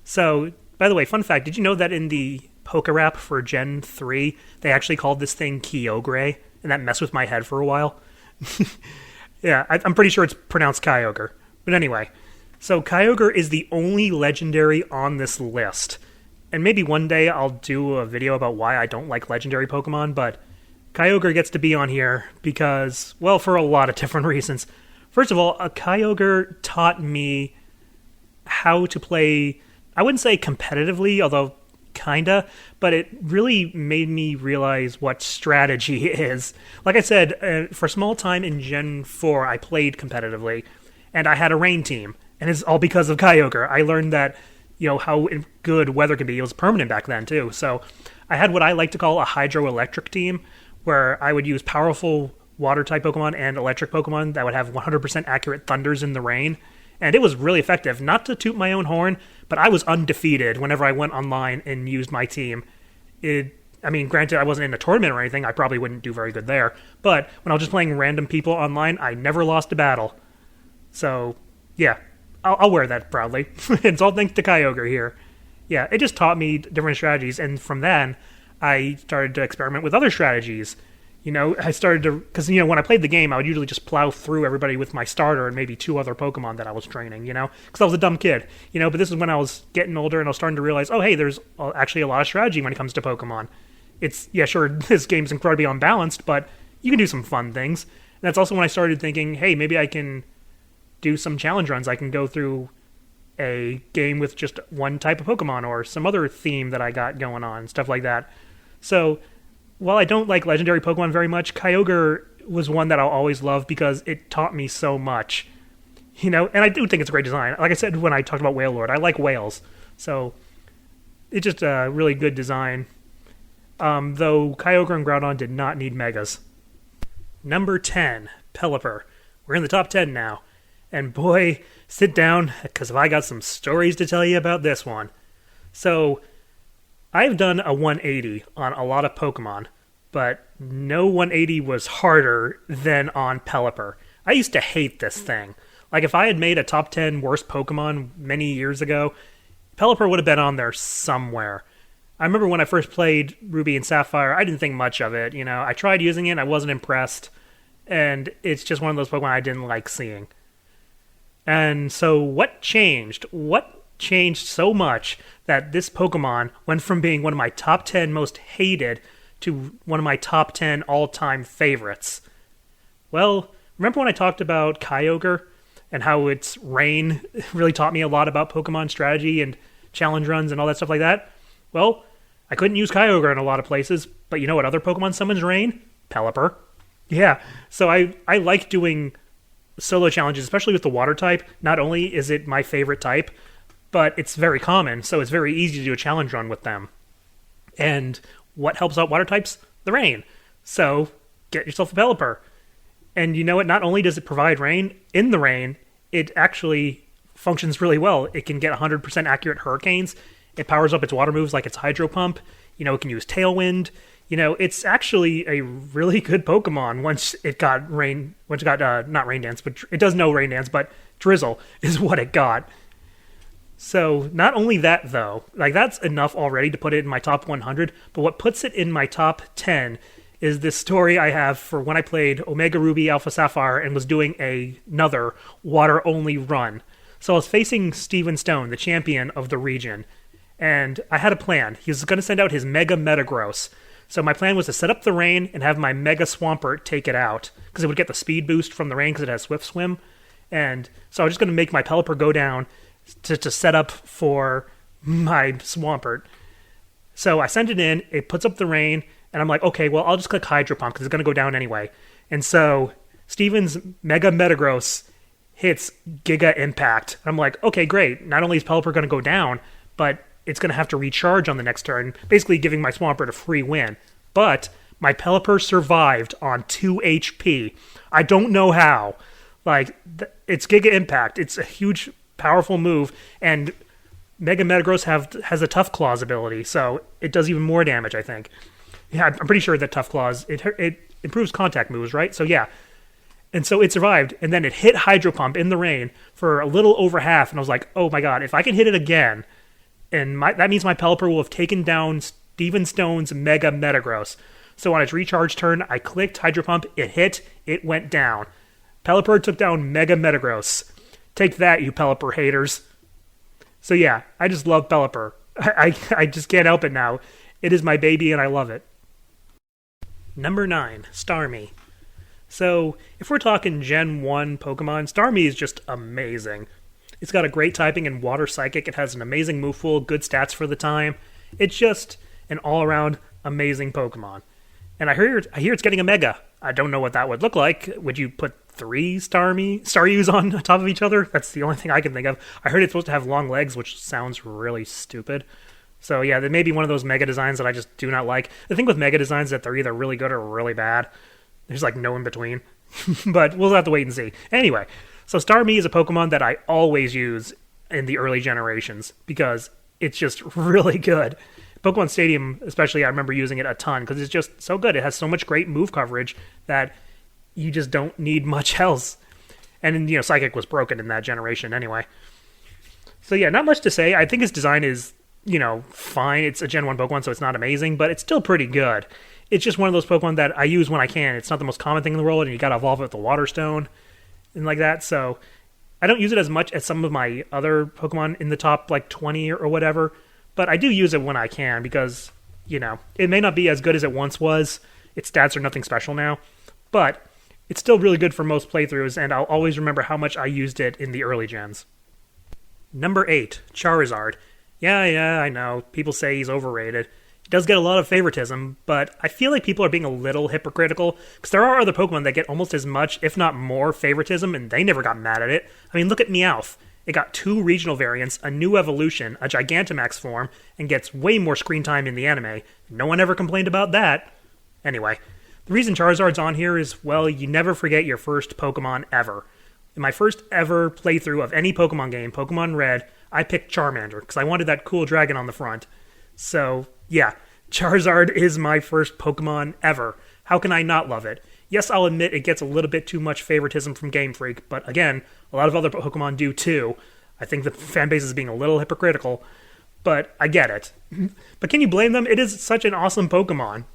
So, by the way, fun fact, did you know that in the Pokerap for Gen 3, they actually called this thing Kyogre, and that messed with my head for a while? Yeah, I'm pretty sure it's pronounced Kyogre. But anyway, so Kyogre is the only legendary on this list. And maybe one day I'll do a video about why I don't like legendary Pokemon, but Kyogre gets to be on here because, well, for a lot of different reasons. First of all, a Kyogre taught me how to play, I wouldn't say competitively, although kinda, but it really made me realize what strategy is. Like I said, for a small time in Gen 4, I played competitively, and I had a rain team, and it's all because of Kyogre. I learned that, how good weather can be. It was permanent back then, too. So I had what I like to call a hydroelectric team, where I would use powerful water-type Pokemon and electric Pokemon that would have 100% accurate thunders in the rain, and it was really effective. Not to toot my own horn, but I was undefeated whenever I went online and used my team. I mean, granted, I wasn't in a tournament or anything. I probably wouldn't do very good there. But when I was just playing random people online, I never lost a battle. So, yeah, I'll wear that proudly. It's all thanks to Kyogre here. Yeah, it just taught me different strategies, and from then, I started to experiment with other strategies. I started to, because, when I played the game, I would usually just plow through everybody with my starter and maybe 2 other Pokemon that I was training, because I was a dumb kid, but this is when I was getting older and I was starting to realize, oh, hey, there's actually a lot of strategy when it comes to Pokemon. Yeah, sure, this game's incredibly unbalanced, but you can do some fun things. And that's also when I started thinking, hey, maybe I can do some challenge runs. I can go through a game with just one type of Pokemon or some other theme that I got going on, stuff like that. So, while I don't like legendary Pokemon very much, Kyogre was one that I'll always love because it taught me so much. And I do think it's a great design. Like I said when I talked about Wailord, I like whales. So, it's just a really good design. Though Kyogre and Groudon did not need Megas. Number 10, Pelipper. We're in the top 10 now. And boy, sit down, because I got some stories to tell you about this one. So, I've done a 180 on a lot of Pokemon, but no 180 was harder than on Pelipper. I used to hate this thing. Like, if I had made a top 10 worst Pokemon many years ago, Pelipper would have been on there somewhere. I remember when I first played Ruby and Sapphire, I didn't think much of it. I tried using it, I wasn't impressed, and it's just one of those Pokemon I didn't like seeing. And so what changed? What changed so much that this Pokemon went from being one of my top 10 most hated to one of my top 10 all-time favorites? Well, remember when I talked about Kyogre and how its rain really taught me a lot about Pokemon strategy and challenge runs and all that stuff like that? Well, I couldn't use Kyogre in a lot of places, but you know what other Pokemon summons rain? Pelipper. Yeah, so I like doing solo challenges, especially with the water type. Not only is it my favorite type, but it's very common, so it's very easy to do a challenge run with them. And what helps out water types? The rain. So get yourself a Pelipper. And you know what? Not only does it provide rain, in the rain, it actually functions really well. It can get 100% accurate hurricanes. It powers up its water moves like its Hydro Pump. It can use Tailwind. It's actually a really good Pokemon once it got not Rain Dance, but it does know Rain Dance, but Drizzle is what it got. So, not only that, though, that's enough already to put it in my top 100, but what puts it in my top 10 is this story I have for when I played Omega Ruby Alpha Sapphire and was doing another water-only run. So I was facing Steven Stone, the champion of the region, and I had a plan. He was going to send out his Mega Metagross. So my plan was to set up the rain and have my Mega Swampert take it out, because it would get the speed boost from the rain because it has Swift Swim. And so I was just going to make my Pelipper go down to set up for my Swampert. So I send it in, it puts up the rain, and I'm like, okay, well, I'll just click Hydro Pump because it's going to go down anyway. And so Steven's Mega Metagross hits Giga Impact. I'm like, okay, great. Not only is Pelipper going to go down, but it's going to have to recharge on the next turn, basically giving my Swampert a free win. But my Pelipper survived on 2 HP. I don't know how. It's Giga Impact. It's a huge, powerful move, and Mega Metagross has a Tough Claws ability, so it does even more damage, I think. Yeah, I'm pretty sure that Tough Claws, it improves contact moves, right? So yeah. And so it survived, and then it hit Hydro Pump in the rain for a little over half, and I was like, oh my god, if I can hit it again, and that means my Pelipper will have taken down Steven Stone's Mega Metagross. So on its recharge turn, I clicked Hydro Pump, it hit, it went down. Pelipper took down Mega Metagross. Take that, you Pelipper haters. So yeah, I just love Pelipper. I just can't help it now. It is my baby and I love it. Number 9, Starmie. So, if we're talking Gen 1 Pokemon, Starmie is just amazing. It's got a great typing in Water Psychic, it has an amazing move pool, good stats for the time. It's just an all-around amazing Pokemon. And I hear it's getting a Mega. I don't know what that would look like. Would you put 3 Staryus on top of each other? That's the only thing I can think of. I heard it's supposed to have long legs, which sounds really stupid. So yeah, that may be one of those Mega designs that I just do not like. The thing with Mega designs is that they're either really good or really bad. There's no in between. But we'll have to wait and see. Anyway, So Starmie is a Pokemon that I always use in the early generations because it's just really good. Pokemon Stadium, especially, I remember using it a ton because it's just so good. It has so much great move coverage that you just don't need much else. And, Psychic was broken in that generation anyway. So yeah, not much to say. I think its design is, fine. It's a Gen 1 Pokemon, so it's not amazing, but it's still pretty good. It's just one of those Pokemon that I use when I can. It's not the most common thing in the world, and you gotta evolve it with the Water Stone and like that, so I don't use it as much as some of my other Pokemon in the top, 20 or whatever, but I do use it when I can because, it may not be as good as it once was. Its stats are nothing special now, but it's still really good for most playthroughs, and I'll always remember how much I used it in the early gens. Number 8, Charizard. Yeah, I know. People say he's overrated. He does get a lot of favoritism, but I feel like people are being a little hypocritical, because there are other Pokemon that get almost as much, if not more, favoritism, and they never got mad at it. I mean, look at Meowth. It got 2 regional variants, a new evolution, a Gigantamax form, and gets way more screen time in the anime. No one ever complained about that. Anyway, the reason Charizard's on here is, well, you never forget your first Pokemon ever. In my first ever playthrough of any Pokemon game, Pokemon Red, I picked Charmander, because I wanted that cool dragon on the front. So, yeah, Charizard is my first Pokemon ever. How can I not love it? Yes, I'll admit it gets a little bit too much favoritism from Game Freak, but again, a lot of other Pokemon do too. I think the fanbase is being a little hypocritical, but I get it. But can you blame them? It is such an awesome Pokemon,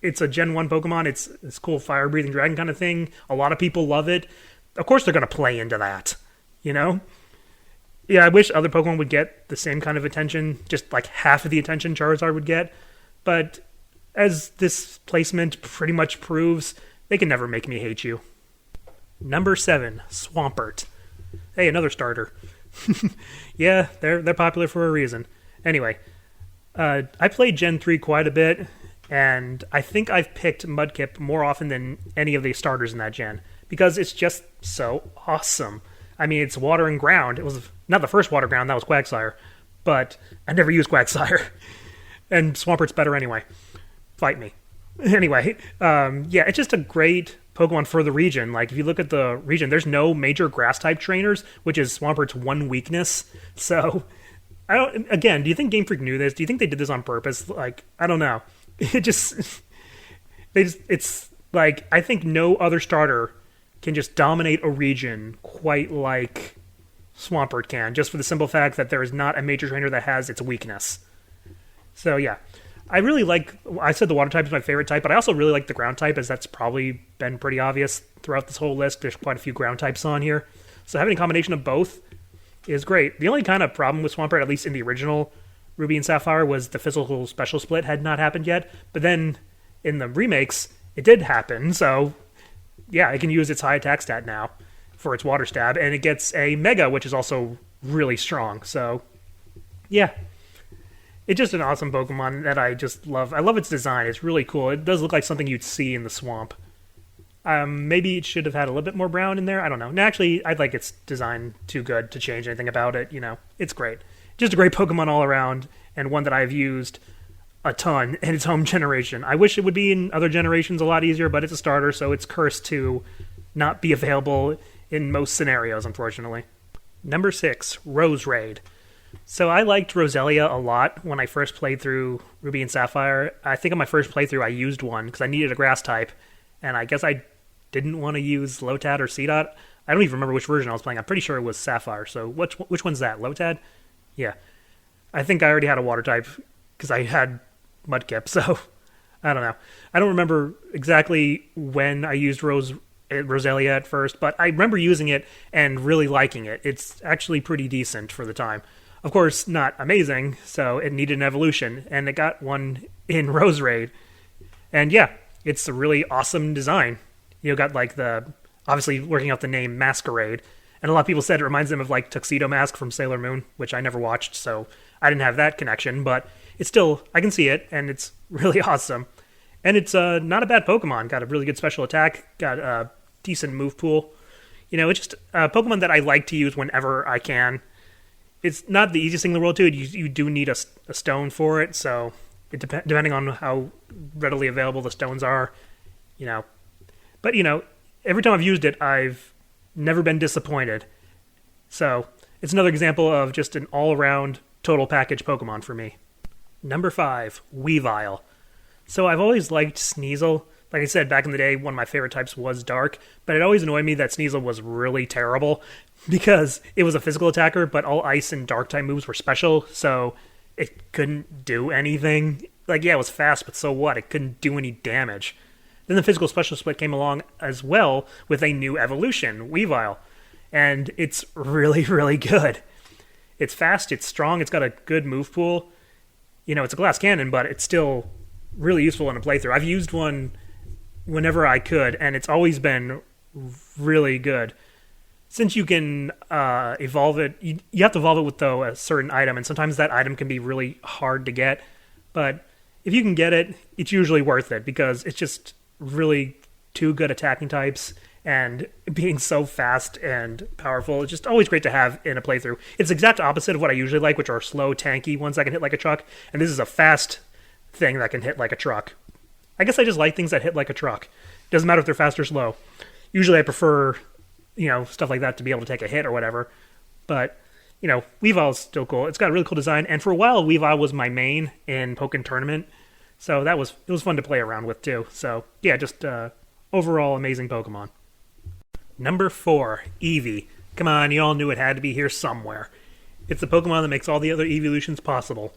It's a Gen 1 Pokemon, it's cool fire-breathing dragon kind of thing. A lot of people love it. Of course they're going to play into that, Yeah, I wish other Pokemon would get the same kind of attention, just like half of the attention Charizard would get, but as this placement pretty much proves, they can never make me hate you. Number 7, Swampert. Hey, another starter. Yeah, they're popular for a reason. Anyway, I played Gen 3 quite a bit, and I think I've picked Mudkip more often than any of the starters in that gen, because it's just so awesome. I mean, it's water and ground. It was not the first water ground, that was Quagsire, but I never used Quagsire. And Swampert's better anyway. Fight me. Anyway, yeah, it's just a great Pokemon for the region. Like, if you look at the region, there's no major grass-type trainers, which is Swampert's one weakness. So, do you think Game Freak knew this? Do you think they did this on purpose? Like, I don't know. It's like, I think no other starter can just dominate a region quite like Swampert can, just for the simple fact that there is not a major trainer that has its weakness. So yeah, I said the water type is my favorite type, but I also really like the ground type, as that's probably been pretty obvious throughout this whole list. There's quite a few ground types on here. So having a combination of both is great. The only kind of problem with Swampert, at least in the original Ruby and Sapphire, was the physical special split had not happened yet, but then in the remakes, it did happen, so yeah, it can use its high attack stat now for its water stab, and it gets a Mega, which is also really strong. So, yeah. It's just an awesome Pokemon that I just love. I love its design. It's really cool. It does look like something you'd see in the swamp. Maybe it should have had a little bit more brown in there. I don't know. No, actually, I'd like its design too good to change anything about it. It's great. Just a great Pokemon all around, and one that I've used a ton in its home generation. I wish it would be in other generations a lot easier, but it's a starter, so it's cursed to not be available in most scenarios, unfortunately. Number 6, Roserade. So I liked Roselia a lot when I first played through Ruby and Sapphire. I think on my first playthrough I used one because I needed a grass type, and I guess I didn't want to use Lotad or Seedot. I don't even remember which version I was playing. I'm pretty sure it was Sapphire, so which one's that? Lotad? Yeah. I think I already had a water type because I had Mudkip, so I don't know. I don't remember exactly when I used Roselia at first, but I remember using it and really liking it. It's actually pretty decent for the time. Of course, not amazing, so it needed an evolution, and it got one in Roserade. And yeah, it's a really awesome design. Got obviously working out the name Masquerade, and a lot of people said it reminds them of like Tuxedo Mask from Sailor Moon, which I never watched, so I didn't have that connection, but it's still, I can see it, and it's really awesome. And it's not a bad Pokemon. Got a really good special attack, got a decent move pool. It's just a Pokemon that I like to use whenever I can. It's not the easiest thing in the world, too. You do need a stone for it, so depending on how readily available the stones are, But, every time I've used it, I've Never been disappointed. So, it's another example of just an all-around total package Pokemon for me. Number 5, Weavile. So I've always liked Sneasel. Like I said, back in the day, one of my favorite types was Dark, but it always annoyed me that Sneasel was really terrible because it was a physical attacker, but all Ice and Dark type moves were special, so it couldn't do anything. Like, yeah, it was fast, but so what? It couldn't do any damage. Then the physical special split came along as well with a new evolution, Weavile, and it's really, really good. It's fast, it's strong, it's got a good move pool. You know, it's a glass cannon, but it's still really useful in a playthrough. I've used one whenever I could, and it's always been really good. Since you can evolve it, you have to evolve it with, though, a certain item, and sometimes that item can be really hard to get. But if you can get it, it's usually worth it, because it's just really two good attacking types, and being so fast and powerful, it's just always great to have in a playthrough. It's the exact opposite of what I usually like, which are slow, tanky ones that can hit like a truck, and this is a fast thing that can hit like a truck. I guess I just like things that hit like a truck. Doesn't matter if they're fast or slow. Usually I prefer, stuff like that to be able to take a hit or whatever. But, Weavile's still cool. It's got a really cool design, and for a while Weavile was my main in Pokken Tournament, so it was fun to play around with too. So, yeah, just overall amazing Pokemon. Number 4, Eevee. Come on, you all knew it had to be here somewhere. It's the Pokemon that makes all the other evolutions possible.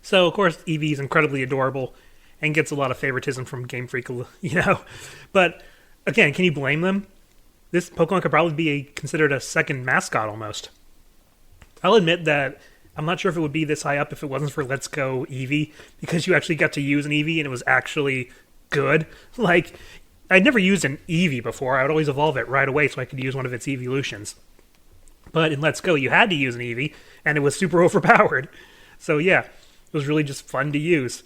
So, of course, Eevee is incredibly adorable and gets a lot of favoritism from Game Freak, But, again, can you blame them? This Pokemon could probably be considered a second mascot almost. I'll admit that I'm not sure if it would be this high up if it wasn't for Let's Go Eevee, because you actually got to use an Eevee and it was actually good. Like, I'd never used an Eevee before. I would always evolve it right away so I could use one of its evolutions. But in Let's Go, you had to use an Eevee, and it was super overpowered. So yeah, it was really just fun to use.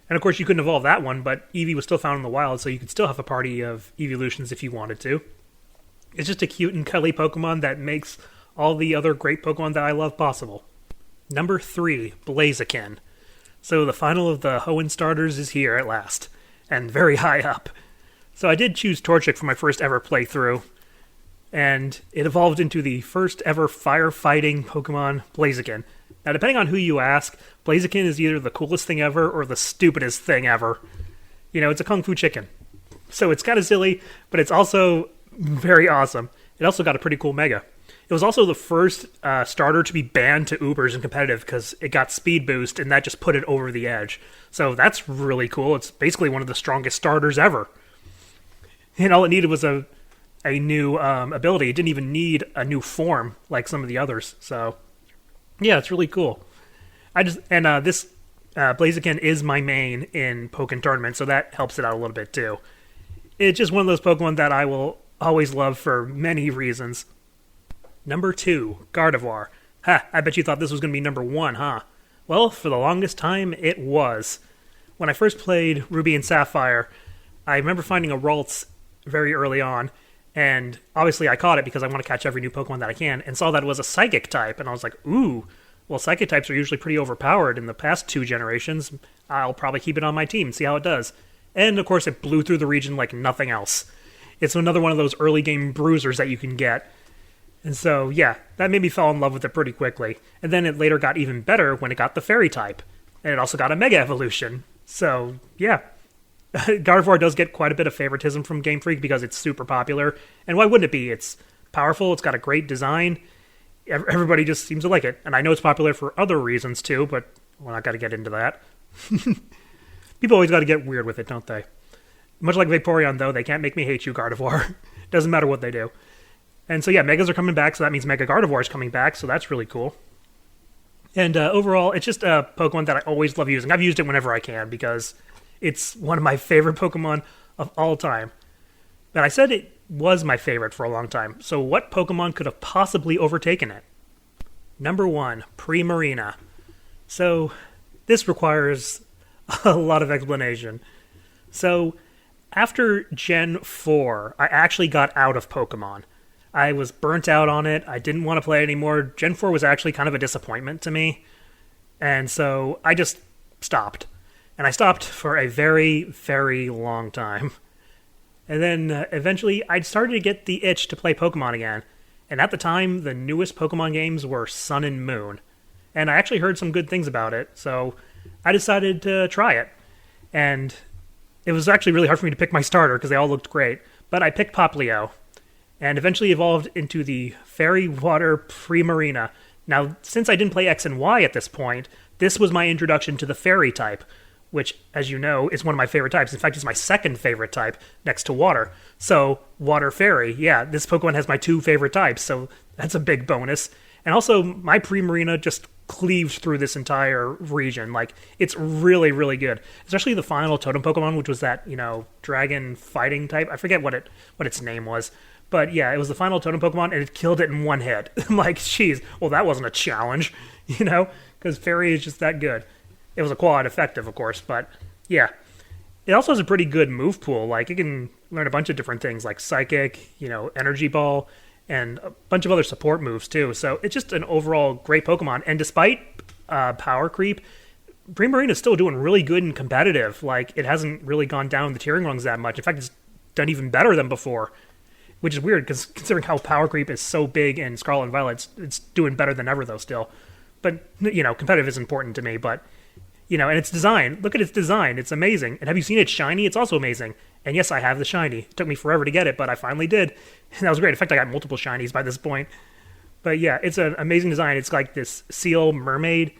And of course, you couldn't evolve that one, but Eevee was still found in the wild, so you could still have a party of evolutions if you wanted to. It's just a cute and cuddly Pokemon that makes all the other great Pokemon that I love possible. Number 3, Blaziken. So the final of the Hoenn starters is here at last, and very high up. So I did choose Torchic for my first ever playthrough, and it evolved into the first ever firefighting Pokemon, Blaziken. Now, depending on who you ask, Blaziken is either the coolest thing ever or the stupidest thing ever. It's a Kung Fu chicken. So it's kind of silly, but it's also very awesome. It also got a pretty cool Mega. It was also the first starter to be banned to Ubers in competitive because it got speed boost, and that just put it over the edge. So that's really cool. It's basically one of the strongest starters ever. And all it needed was a new ability. It didn't even need a new form like some of the others. So, yeah, it's really cool. This Blaziken is my main in Pokken Tournament, so that helps it out a little bit too. It's just one of those Pokemon that I will always love for many reasons. Number 2, Gardevoir. I bet you thought this was going to be number 1, huh? Well, for the longest time, it was. When I first played Ruby and Sapphire, I remember finding a Ralts very early on, and obviously I caught it because I want to catch every new Pokemon that I can, and saw that it was a Psychic type, and I was like, ooh, well, Psychic types are usually pretty overpowered in the past 2 generations. I'll probably keep it on my team and see how it does. And, of course, it blew through the region like nothing else. It's another one of those early game bruisers that you can get. And so, yeah, that made me fall in love with it pretty quickly. And then it later got even better when it got the Fairy type. And it also got a Mega Evolution. So, yeah. Gardevoir does get quite a bit of favoritism from Game Freak because it's super popular. And why wouldn't it be? It's powerful, it's got a great design. Everybody just seems to like it. And I know it's popular for other reasons too, but we're not going to get into that. People always got to get weird with it, don't they? Much like Vaporeon, though, they can't make me hate you, Gardevoir. Doesn't matter what they do. And so, yeah, Megas are coming back, so that means Mega Gardevoir is coming back, so that's really cool. And overall, it's just a Pokemon that I always love using. I've used it whenever I can, because it's one of my favorite Pokemon of all time. But I said it was my favorite for a long time, so what Pokemon could have possibly overtaken it? Number 1, Primarina. So, this requires a lot of explanation. So, after Gen 4, I actually got out of Pokemon. I was burnt out on it. I didn't want to play it anymore. Gen 4 was actually kind of a disappointment to me. And so I just stopped. And I stopped for a very, very long time. And then eventually I started to get the itch to play Pokemon again. And at the time, the newest Pokemon games were Sun and Moon. And I actually heard some good things about it, so I decided to try it. And it was actually really hard for me to pick my starter because they all looked great. But I picked Poplio, and eventually evolved into the Fairy Water Primarina. Now, since I didn't play X and Y at this point, this was my introduction to the Fairy type, which, as you know, is one of my favorite types. In fact, it's my second favorite type next to Water. So, Water Fairy, yeah, this Pokemon has my two favorite types, so that's a big bonus. And also, my Primarina just cleaved through this entire region. Like, it's really, really good. Especially the final Totem Pokemon, which was that, dragon fighting type. I forget what its name was. But yeah, it was the final Totem Pokemon, and it killed it in one hit. I'm like, geez, well, that wasn't a challenge, because Fairy is just that good. It was a quad effective, of course, but yeah. It also has a pretty good move pool. Like, it can learn a bunch of different things, like Psychic, Energy Ball, and a bunch of other support moves, too. So it's just an overall great Pokemon. And despite power creep, Primarina is still doing really good and competitive. Like, it hasn't really gone down the tiering rungs that much. In fact, it's done even better than before. Which is weird, because considering how power creep is so big in Scarlet and Violet, it's doing better than ever, though, still. But, competitive is important to me, but, and its design. Look at its design. It's amazing. And have you seen its shiny? It's also amazing. And yes, I have the shiny. It took me forever to get it, but I finally did. And that was great. In fact, I got multiple shinies by this point. But yeah, it's an amazing design. It's like this seal mermaid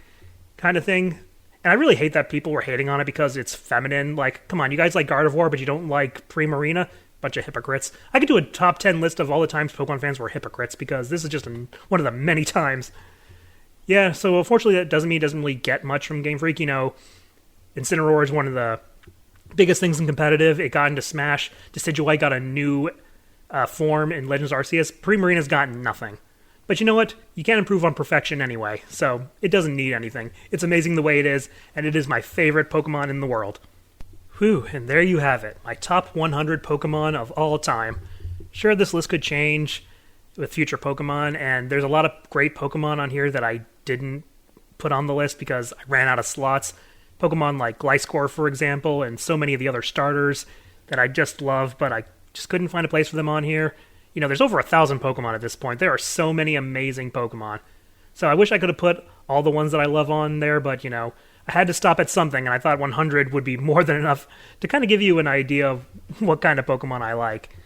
kind of thing. And I really hate that people were hating on it because it's feminine. Like, come on, you guys like Gardevoir, but you don't like Primarina? Bunch of hypocrites. I could do a top 10 list of all the times Pokemon fans were hypocrites, because this is just one of the many times. Yeah, so unfortunately that doesn't mean it doesn't really get much from Game Freak. Incineroar is one of the biggest things in competitive. It got into Smash. Decidueye got a new form in Legends Arceus. Primarina's got nothing. But you know what? You can't improve on perfection anyway, so it doesn't need anything. It's amazing the way it is, and it is my favorite Pokemon in the world. Whew, and there you have it, my top 100 Pokemon of all time. Sure, this list could change with future Pokemon, and there's a lot of great Pokemon on here that I didn't put on the list because I ran out of slots. Pokemon like Gliscor, for example, and so many of the other starters that I just love, but I just couldn't find a place for them on here. There's over 1,000 Pokemon at this point. There are so many amazing Pokemon. So I wish I could have put all the ones that I love on there, but, I had to stop at something, and I thought 100 would be more than enough to kind of give you an idea of what kind of Pokemon I like.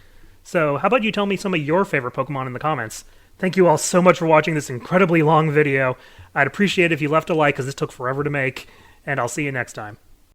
So how about you tell me some of your favorite Pokemon in the comments? Thank you all so much for watching this incredibly long video. I'd appreciate it if you left a like, because this took forever to make, and I'll see you next time.